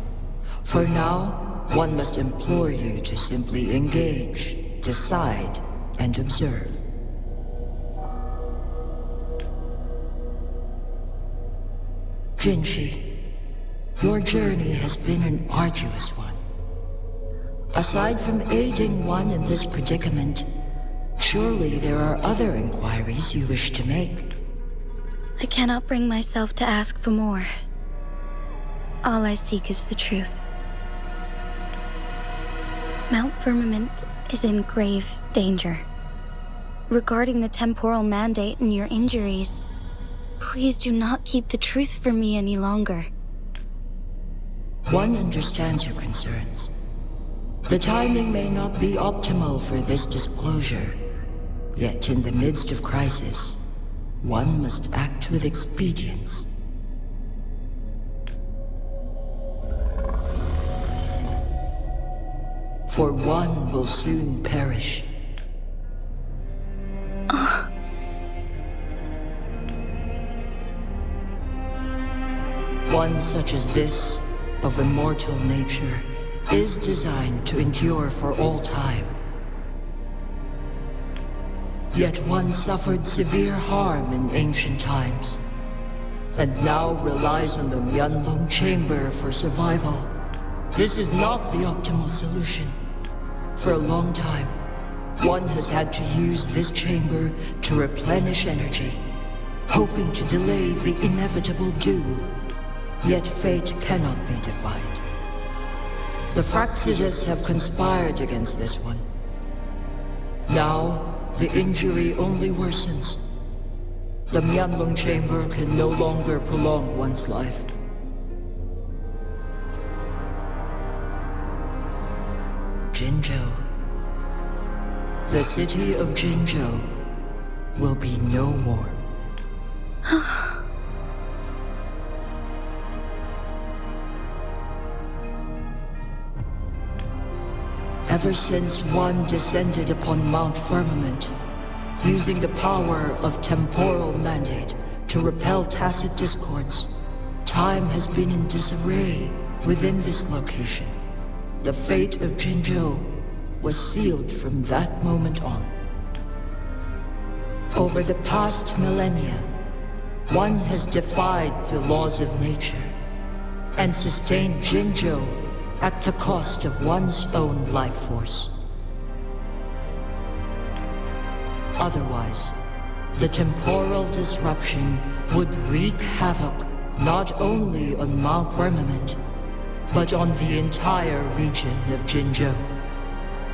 For now, one must implore you to simply engage, decide, and observe. Jinhsi, your journey has been an arduous one. Aside from aiding one in this predicament, surely there are other inquiries you wish to make. I cannot bring myself to ask for more. All I seek is the truth. Mount Firmament is in grave danger. Regarding the temporal mandate and your injuries, please do not keep the truth from me any longer. One understands your concerns. The timing may not be optimal for this disclosure, yet in the midst of crisis, one must act with expedience. For one will soon perish. One such as this, of immortal nature, is designed to endure for all time. Yet one suffered severe harm in ancient times, and now relies on the Myanlong chamber for survival. This is not the optimal solution. For a long time, one has had to use this chamber to replenish energy, hoping to delay the inevitable doom. Yet fate cannot be defied. The Fractus have conspired against this one. Now, the injury only worsens. The Myanlong chamber can no longer prolong one's life. Jinzhou. The city of Jinzhou will be no more. Ever since one descended upon Mount Firmament, using the power of temporal mandate to repel tacit discords, time has been in disarray within this location. The fate of Jinzhou was sealed from that moment on. Over the past millennia, one has defied the laws of nature and sustained Jinzhou at the cost of one's own life force. Otherwise, the temporal disruption would wreak havoc not only on Mount Firmament, but on the entire region of Jinzhou.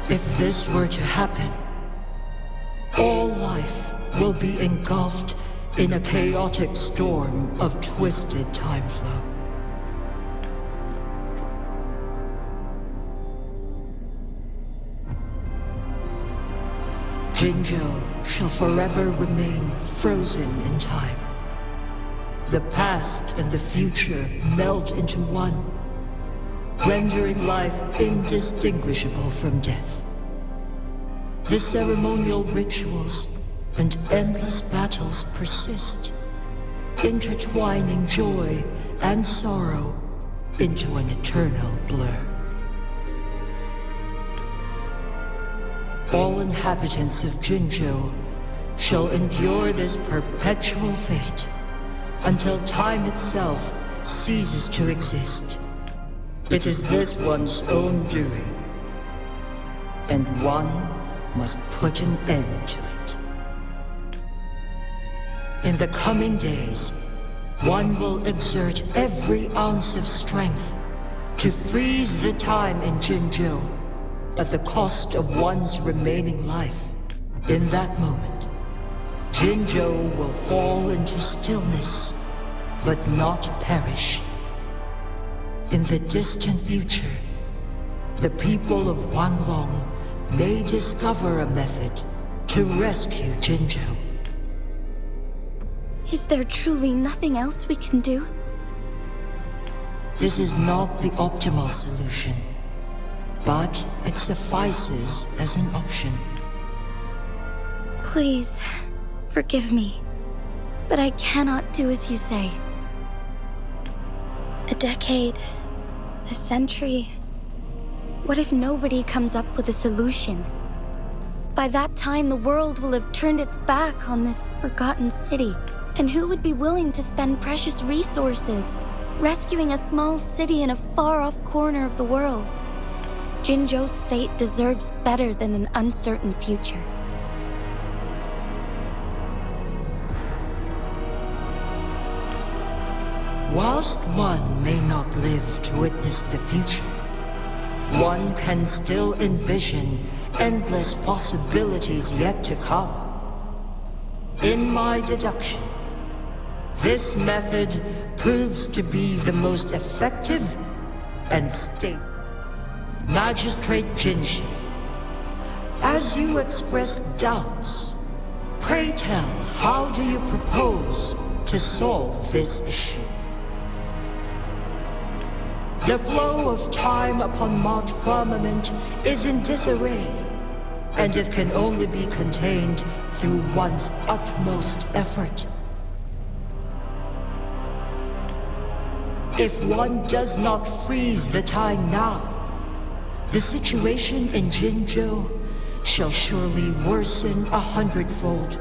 If this were to happen, all life will be engulfed in a chaotic storm of twisted time flow. Jinzhou shall forever remain frozen in time. The past and the future meld into one, rendering life indistinguishable from death. The ceremonial rituals and endless battles persist, intertwining joy and sorrow into an eternal blur. All inhabitants of Jinzhou shall endure this perpetual fate until time itself ceases to exist. It is this one's own doing, and one must put an end to it. In the coming days, one will exert every ounce of strength to freeze the time in Jinzhou at the cost of one's remaining life. In that moment, Jinzhou will fall into stillness, but not perish. In the distant future, the people of Wanglong may discover a method to rescue Jinzhou. Is there truly nothing else we can do? This is not the optimal solution, but it suffices as an option. Please, forgive me, but I cannot do as you say. A decade, a century. What if nobody comes up with a solution? By that time, the world will have turned its back on this forgotten city. And who would be willing to spend precious resources rescuing a small city in a far-off corner of the world? Jinzhou's fate deserves better than an uncertain future. Whilst one may not live to witness the future, one can still envision endless possibilities yet to come. In my deduction, this method proves to be the most effective and stable. Magistrate Jinhsi, as you express doubts, pray tell, how do you propose to solve this issue? The flow of time upon Mount Firmament is in disarray, and it can only be contained through one's utmost effort. If one does not freeze the time now, the situation in Jinzhou shall surely worsen 100-fold,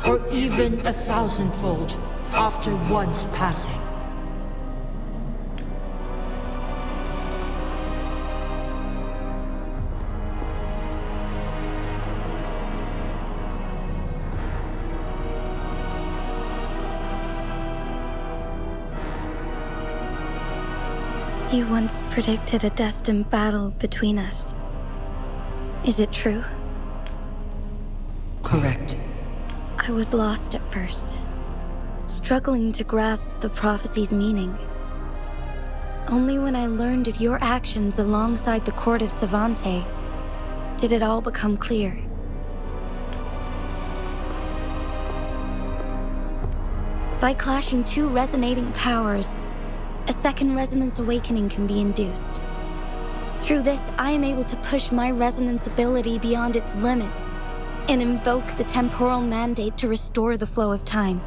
or even 1,000-fold after one's passing. You once predicted a destined battle between us. Is it true? Correct. I was lost at first, struggling to grasp the prophecy's meaning. Only when I learned of your actions alongside the court of Savante did it all become clear. By clashing two resonating powers, a second resonance awakening can be induced. Through this, I am able to push my resonance ability beyond its limits and invoke the temporal mandate to restore the flow of time.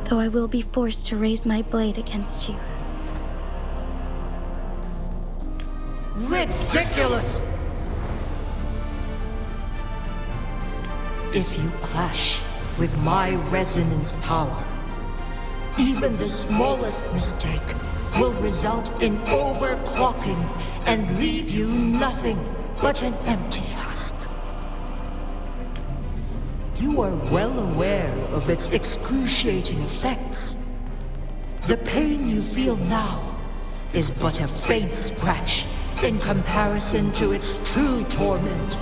Though I will be forced to raise my blade against you. Ridiculous! If you clash with my resonance power, even the smallest mistake will result in overclocking and leave you nothing but an empty husk. You are well aware of its excruciating effects. The pain you feel now is but a faint scratch in comparison to its true torment.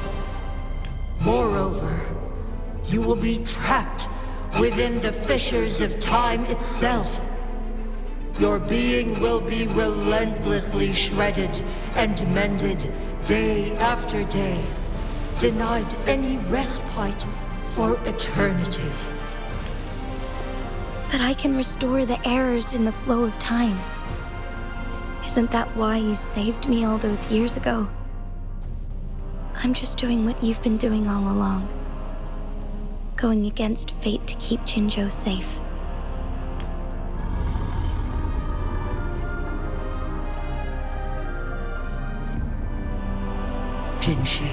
Moreover, you will be trapped within the fissures of time itself. Your being will be relentlessly shredded and mended day after day, denied any respite for eternity. But I can restore the errors in the flow of time. Isn't that why you saved me all those years ago? I'm just doing what you've been doing all along. Going against fate to keep Jinzhou safe. Jinhsi,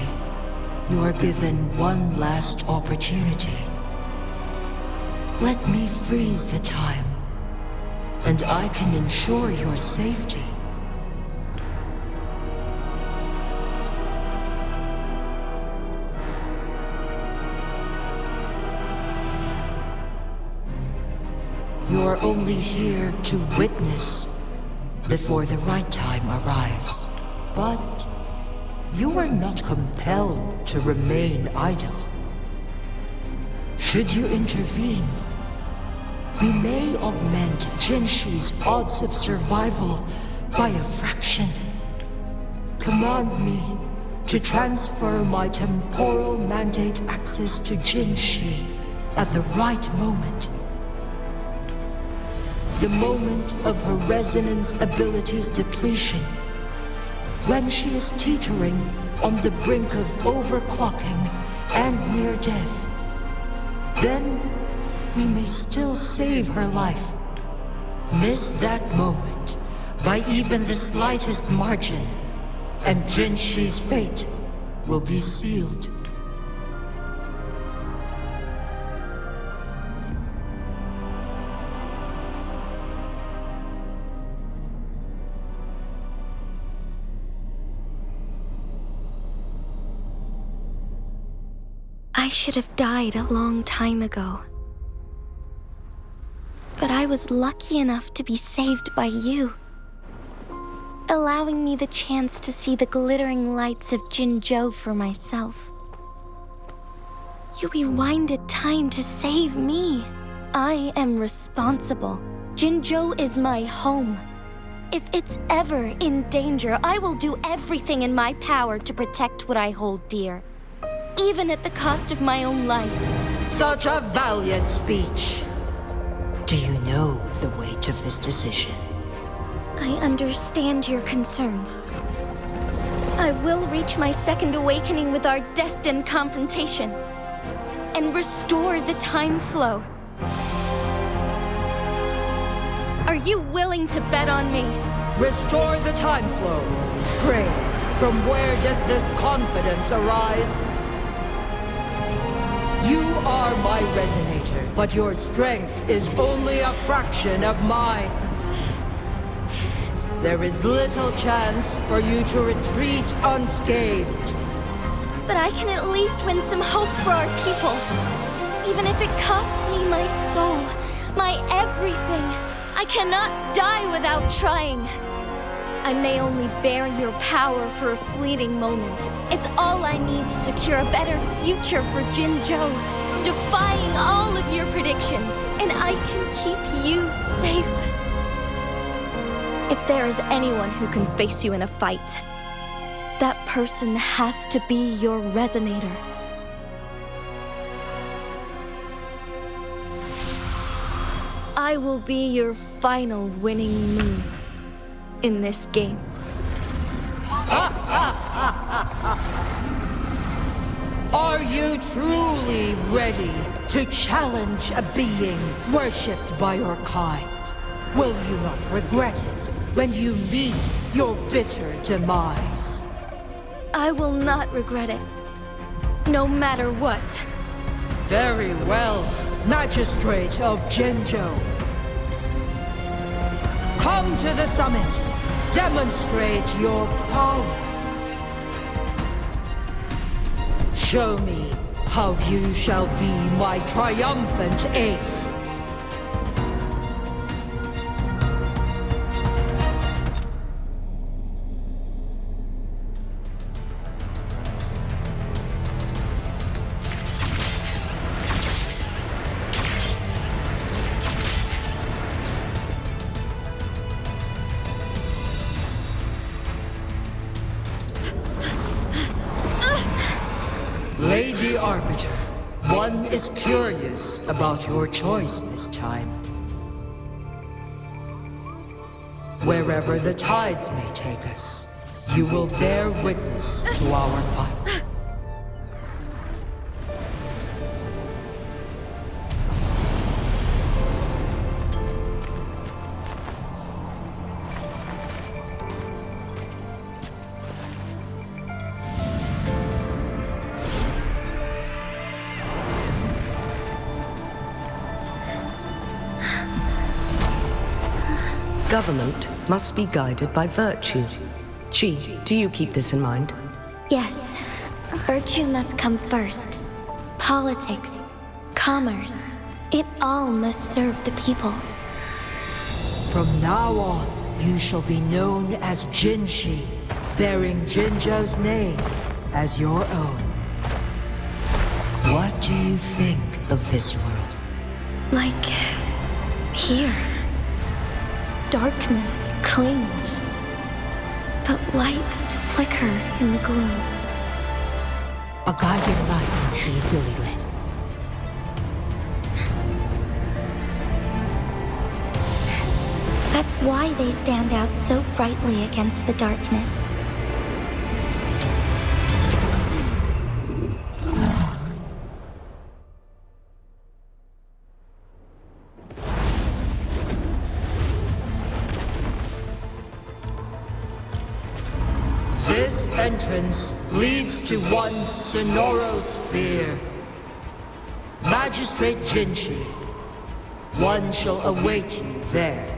you are given one last opportunity. Let me freeze the time, and I can ensure your safety. You are only here to witness before the right time arrives. But you are not compelled to remain idle. Should you intervene, we may augment Jinhsi's odds of survival by a fraction. Command me to transfer my temporal mandate access to Jinhsi at the right moment. The moment of her resonance ability's depletion, when she is teetering on the brink of overclocking and near death. Then we may still save her life. Miss that moment by even the slightest margin, and Jinhsi's fate will be sealed. I should have died a long time ago. But I was lucky enough to be saved by you, allowing me the chance to see the glittering lights of Jinzhou for myself. You rewinded time to save me. I am responsible. Jinzhou is my home. If it's ever in danger, I will do everything in my power to protect what I hold dear, even at the cost of my own life. Such a valiant speech. Do you know the weight of this decision? I understand your concerns. I will reach my second awakening with our destined confrontation and restore the time flow. Are you willing to bet on me? Restore the time flow. Pray, from where does this confidence arise? You are my resonator, but your strength is only a fraction of mine. There is little chance for you to retreat unscathed. But I can at least win some hope for our people. Even if it costs me my soul, my everything. I cannot die without trying. I may only bear your power for a fleeting moment. It's all I need to secure a better future for Jinzhou, defying all of your predictions, and I can keep you safe. If there is anyone who can face you in a fight, that person has to be your resonator. I will be your final winning move in this game. Are you truly ready to challenge a being worshipped by your kind? Will you not regret it when you meet your bitter demise? I will not regret it, no matter what. Very well, Magistrate of Jinzhou. Come to the summit. Demonstrate your prowess. Show me how you shall be my triumphant ace. Lady Arbiter, one is curious about your choice this time. Wherever the tides may take us, you will bear witness to our fight. Government must be guided by virtue. Chi, do you keep this in mind? Yes, virtue must come first. Politics, commerce, it all must serve the people. From now on, you shall be known as jinhsi, bearing Jinzhou's name as your own. What do you think of this world? Like here. Darkness clings, but lights flicker in the gloom. A guiding light easily lit. That's why they stand out so brightly against the darkness. This entrance leads to one's Sonoros sphere. Magistrate jinhsi, one shall await you there.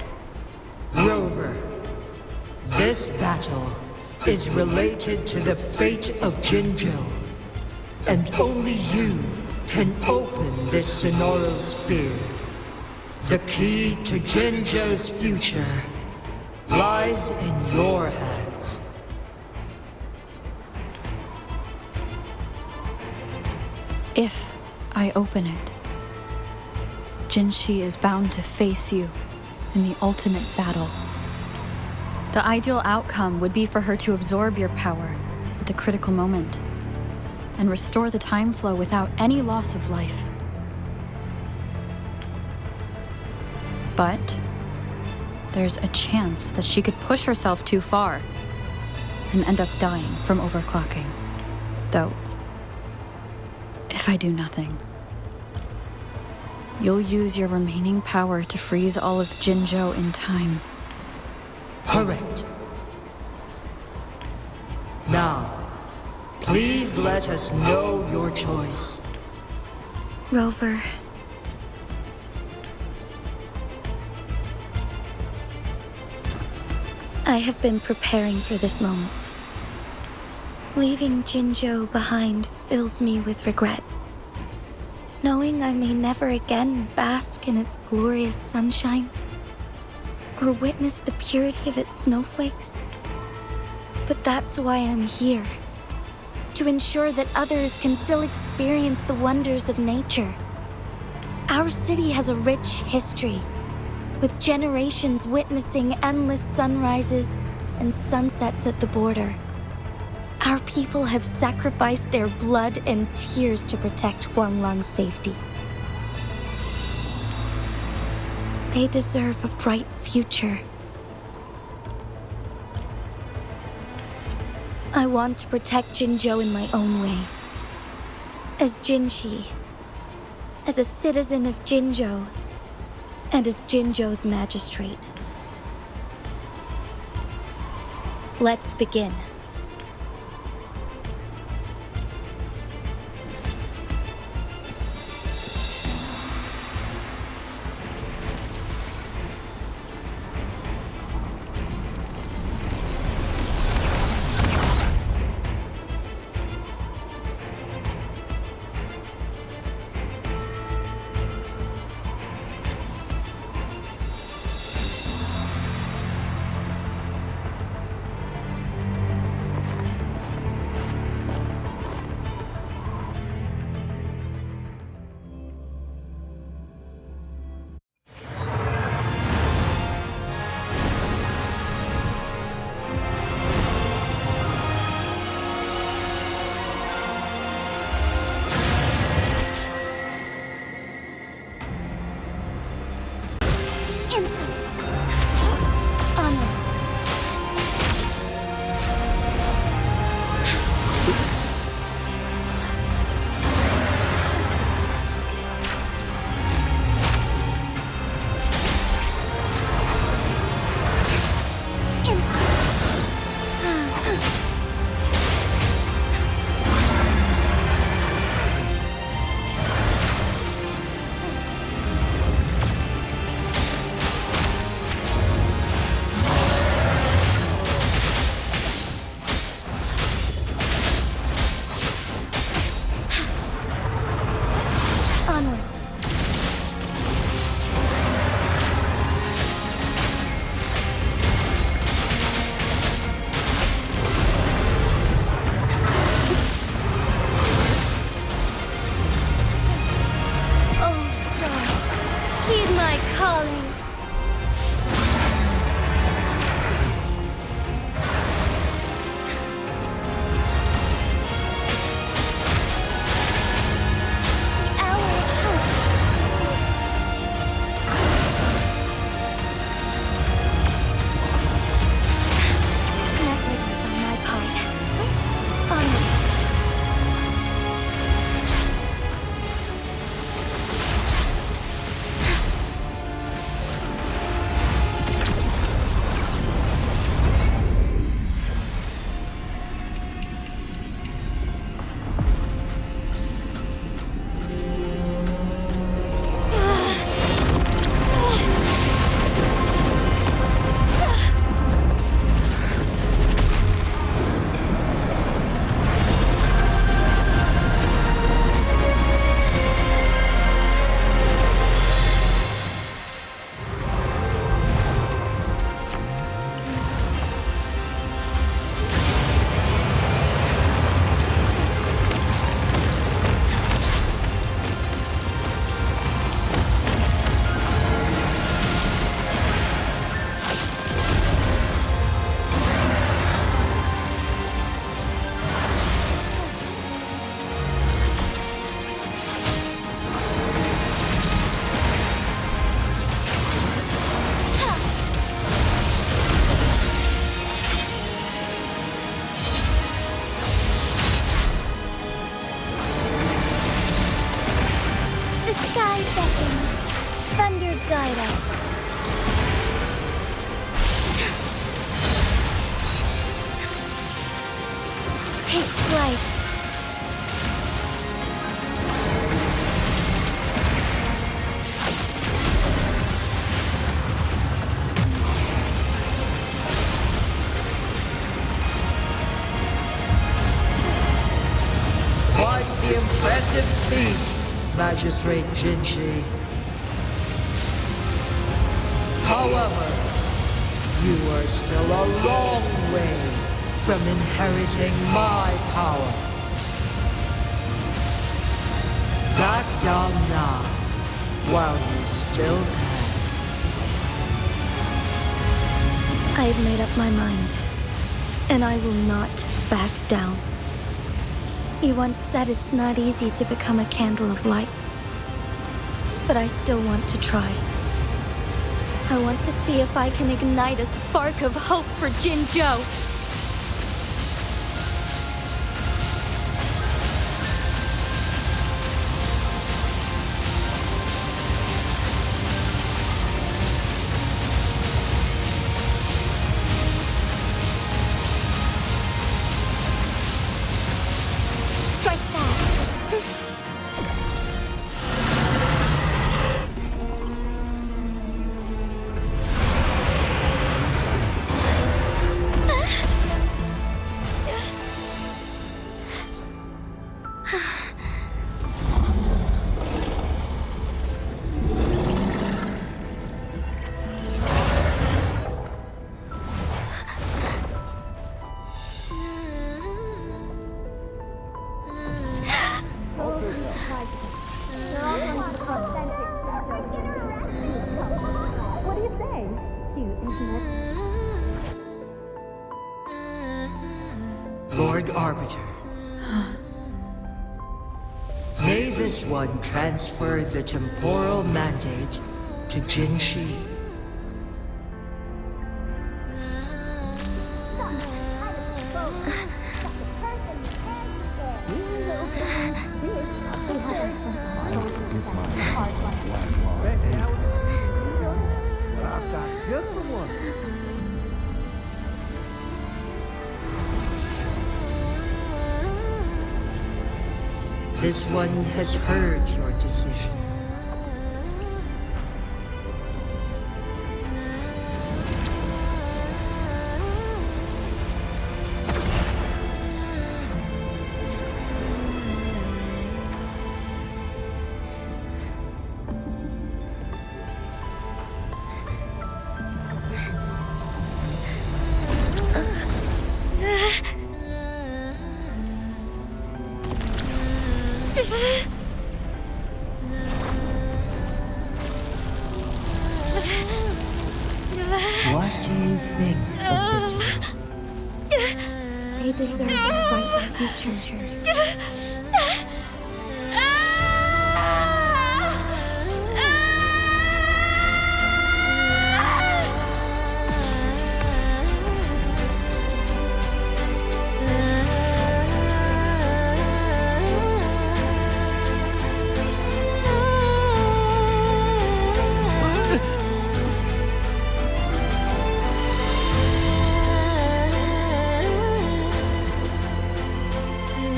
Rover, this battle is related to the fate of Jinzhou, and only you can open this Sonoros sphere. The key to Jinzhou's future lies in your hands. If I open it, Jinhsi is bound to face you in the ultimate battle. The ideal outcome would be for her to absorb your power at the critical moment and restore the time flow without any loss of life. But there's a chance that she could push herself too far and end up dying from overclocking. Though, if I do nothing, you'll use your remaining power to freeze all of Jinzhou in time. Correct. Now, please let us know your choice. Rover. I have been preparing for this moment. Leaving Jinzhou behind fills me with regret. Knowing I may never again bask in its glorious sunshine, or witness the purity of its snowflakes. But that's why I'm here. To ensure that others can still experience the wonders of nature. Our city has a rich history, with generations witnessing endless sunrises and sunsets at the border. Our people have sacrificed their blood and tears to protect Huanglang's safety. They deserve a bright future. I want to protect Jinzhou in my own way. As jinhsi, as a citizen of Jinzhou, and as Jinzhou's magistrate. Let's begin. impressive feat, Magistrate Jinhsi. However, you are still a long way from inheriting my power. Back down now, while you still can. I've made up my mind, and I will not back down. You once said it's not easy to become a candle of light, but I still want to try. I want to see if I can ignite a spark of hope for Jinzhou. Strike fast. What do you say? Cute, isn't it? Lord Arbiter. May this one transfer the temporal mandate to Jinhsi. This one has heard your decision. What do you think of this one? They deserve a bright future.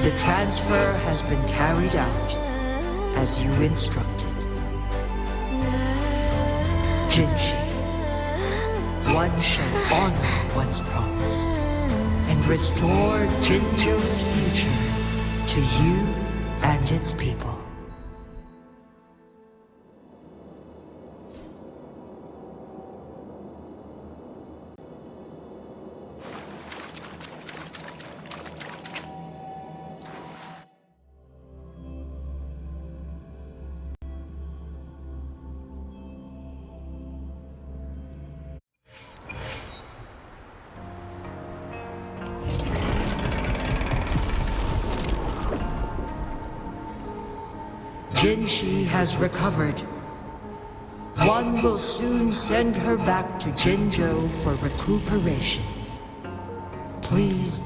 The transfer has been carried out as you instructed. Jinhsi, one shall honor one's promise and restore Jinzhou's future to you and its people. Jinhsi has recovered. One will soon send her back to Jinzhou for recuperation. Pleased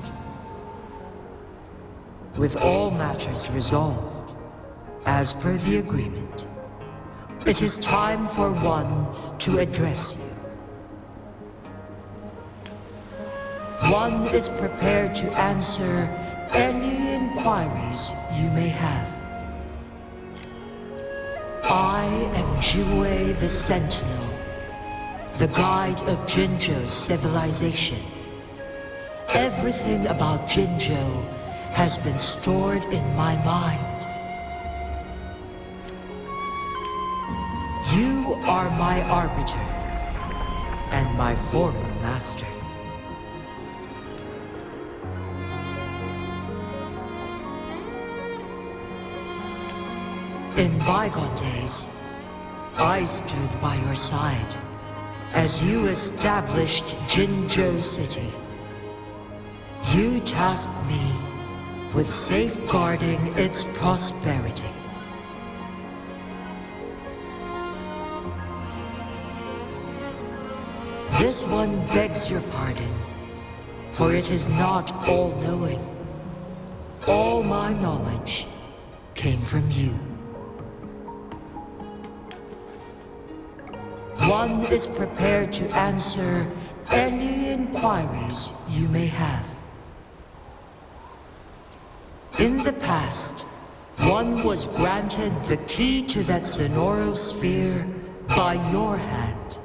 with all matters resolved, as per the agreement, it is time for one to address you. One is prepared to answer any inquiries you may have. I am Jue the Sentinel, the guide of Jinzhou's civilization. Everything about Jinzhou has been stored in my mind, are my arbiter and my former master. In bygone days, I stood by your side as you established Jinzhou City. You tasked me with safeguarding its prosperity. This one begs your pardon, for it is not all-knowing. All my knowledge came from you. One is prepared to answer any inquiries you may have. In the past, one was granted the key to that Sonoros sphere by your hand.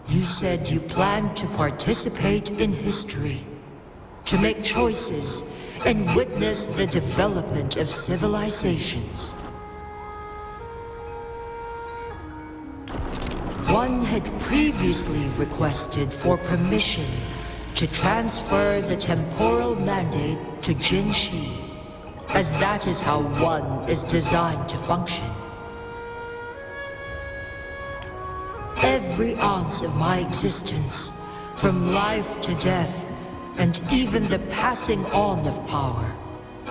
You said you planned to participate in history, to make choices and witness the development of civilizations. One had previously requested for permission to transfer the temporal mandate to jinhsi, as that is how one is designed to function. Every ounce of my existence, from life to death, and even the passing on of power,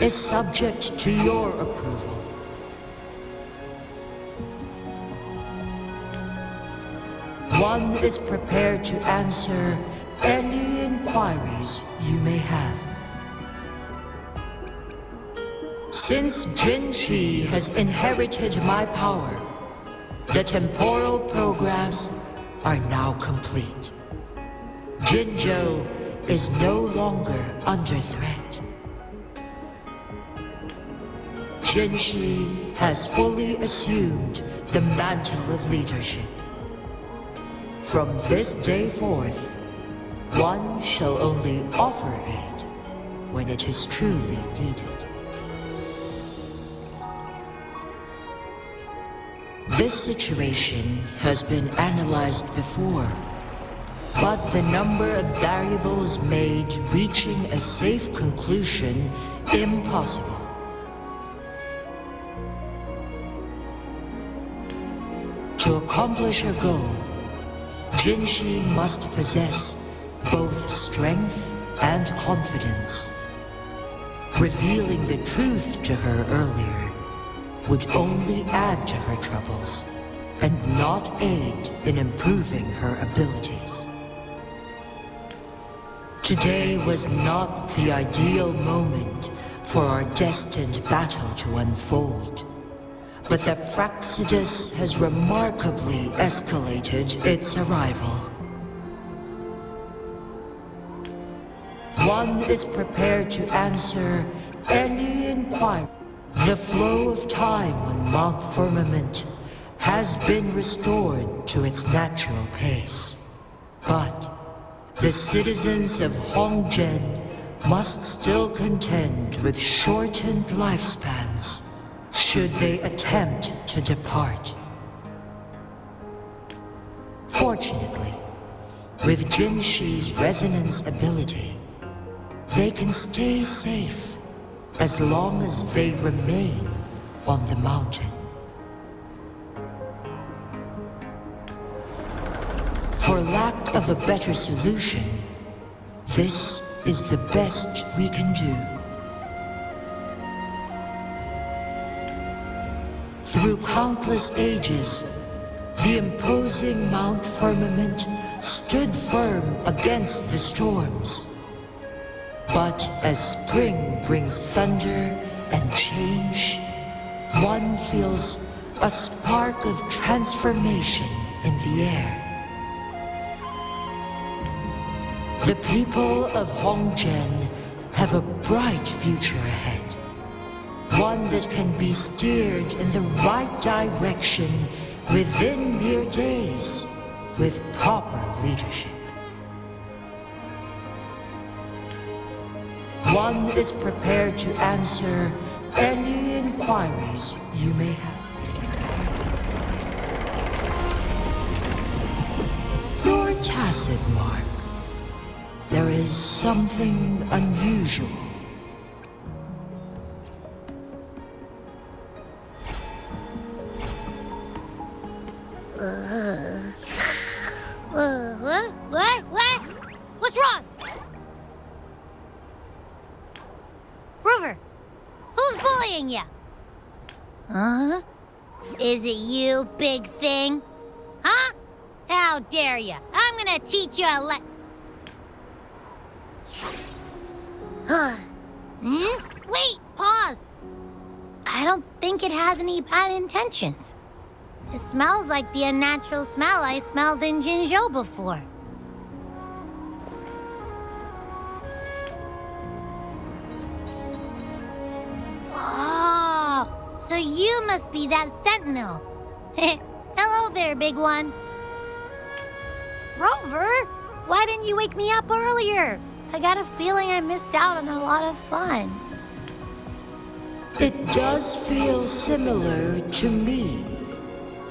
is subject to your approval. One is prepared to answer any inquiries you may have. Since jinhsi has inherited my power, the temporal programs are now complete. Jinzhou is no longer under threat. Jinhsi has fully assumed the mantle of leadership. From this day forth, one shall only offer aid when it is truly needed. This situation has been analyzed before, but the number of variables made reaching a safe conclusion impossible. To accomplish her goal, jinhsi must possess both strength and confidence. Revealing the truth to her earlier would only add to her troubles and not aid in improving her abilities. Today was not the ideal moment for our destined battle to unfold, but the Fractus has remarkably escalated its arrival. One is prepared to answer any inquiry. The flow of time on Mount Firmament has been restored to its natural pace. But the citizens of Hongzhen must still contend with shortened lifespans should they attempt to depart. Fortunately, with jinhsi's resonance ability, they can stay safe as long as they remain on the mountain. For lack of a better solution, this is the best we can do. Through countless ages, the imposing Mount Firmament stood firm against the storms. But as spring brings thunder and change, one feels a spark of transformation in the air. The people of Hongzhen have a bright future ahead. One that can be steered in the right direction within mere days with proper leadership. One is prepared to answer any inquiries you may have. tacit mark. There is something unusual. What? What's wrong? Rover, who's bullying you? Huh? Is it you, big thing? Huh? How dare you? I'm gonna teach you a Wait, pause. I don't think it has any bad intentions. It smells like the unnatural smell I smelled in Jinzhou before. Oh, so you must be that Sentinel. Hello there, big one. Rover, why didn't you wake me up earlier? I got a feeling I missed out on a lot of fun. It does feel similar to me,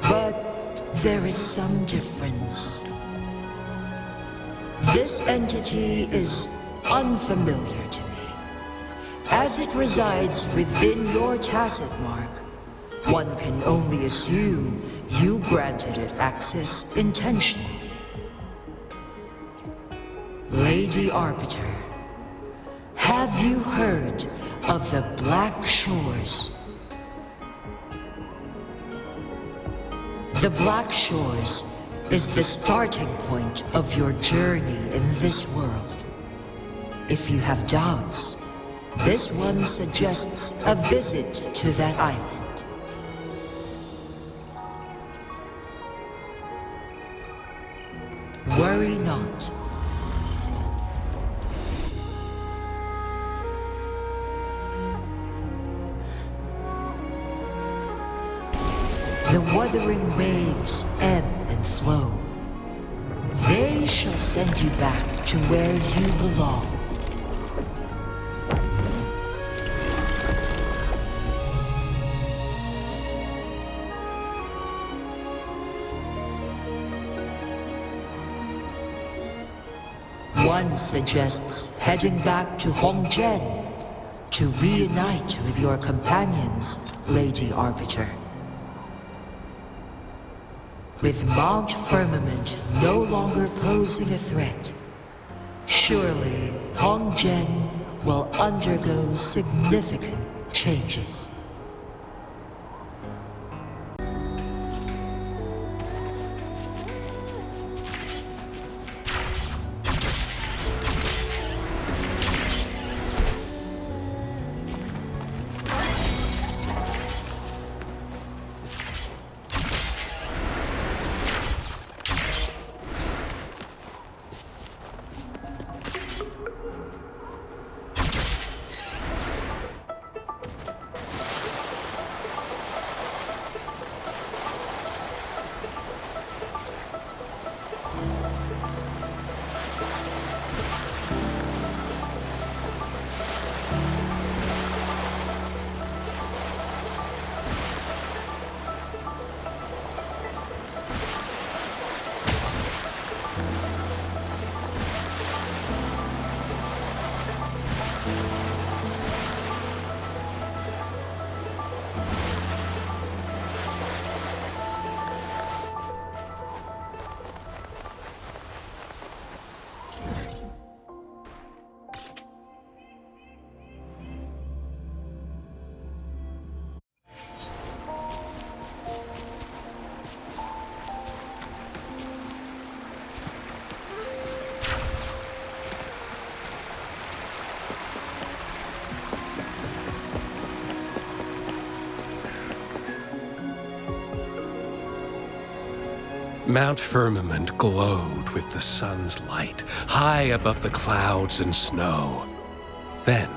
but there is some difference. This entity is unfamiliar to me. As it resides within your tacit mark, one can only assume you granted it access intentionally. Lady Arbiter, have you heard of the Black Shores? The Black Shores is the starting point of your journey in this world. If you have doubts, this one suggests a visit to that island. Worry not. The wuthering waves ebb and flow. They shall send you back to where you belong. One suggests heading back to Hongzhen to reunite with your companions, Lady Arbiter. With Mount Firmament no longer posing a threat, surely Hongzhen will undergo significant changes. Mount Firmament glowed with the sun's light, high above the clouds and snow. Then,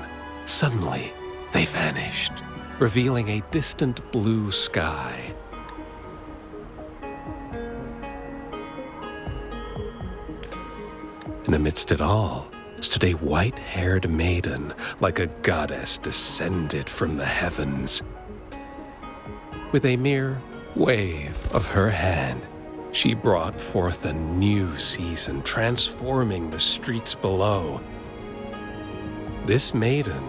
suddenly, they vanished, revealing a distant blue sky. And amidst it all stood a white-haired maiden, like a goddess descended from the heavens. With a mere wave of her hand, She brought forth a new season, transforming the streets below. This maiden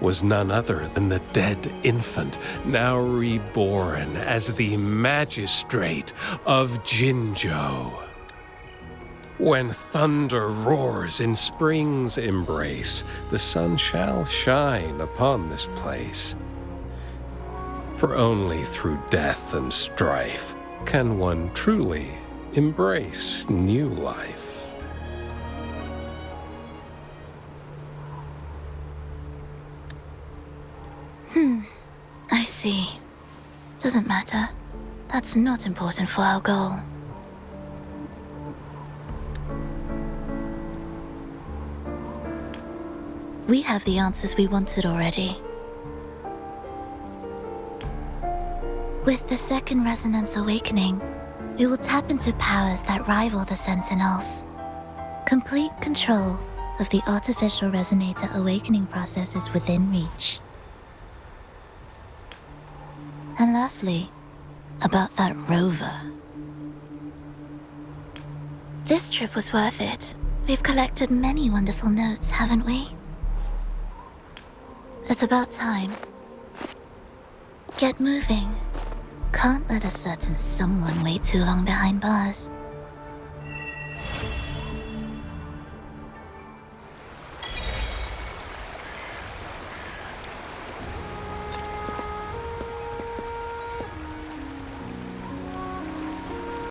was none other than the dead infant, now reborn as the Magistrate of Jinzhou. When thunder roars in spring's embrace, the sun shall shine upon this place. For only through death and strife can one truly embrace new life. I see. Doesn't matter. That's not important for our goal. We have the answers we wanted already. With the second resonance awakening, we will tap into powers that rival the Sentinels. Complete control of the artificial resonator awakening process is within reach. And lastly, about that rover. This trip was worth it. We've collected many wonderful notes, haven't we? It's about time. Get moving. Can't let a certain someone wait too long behind bars.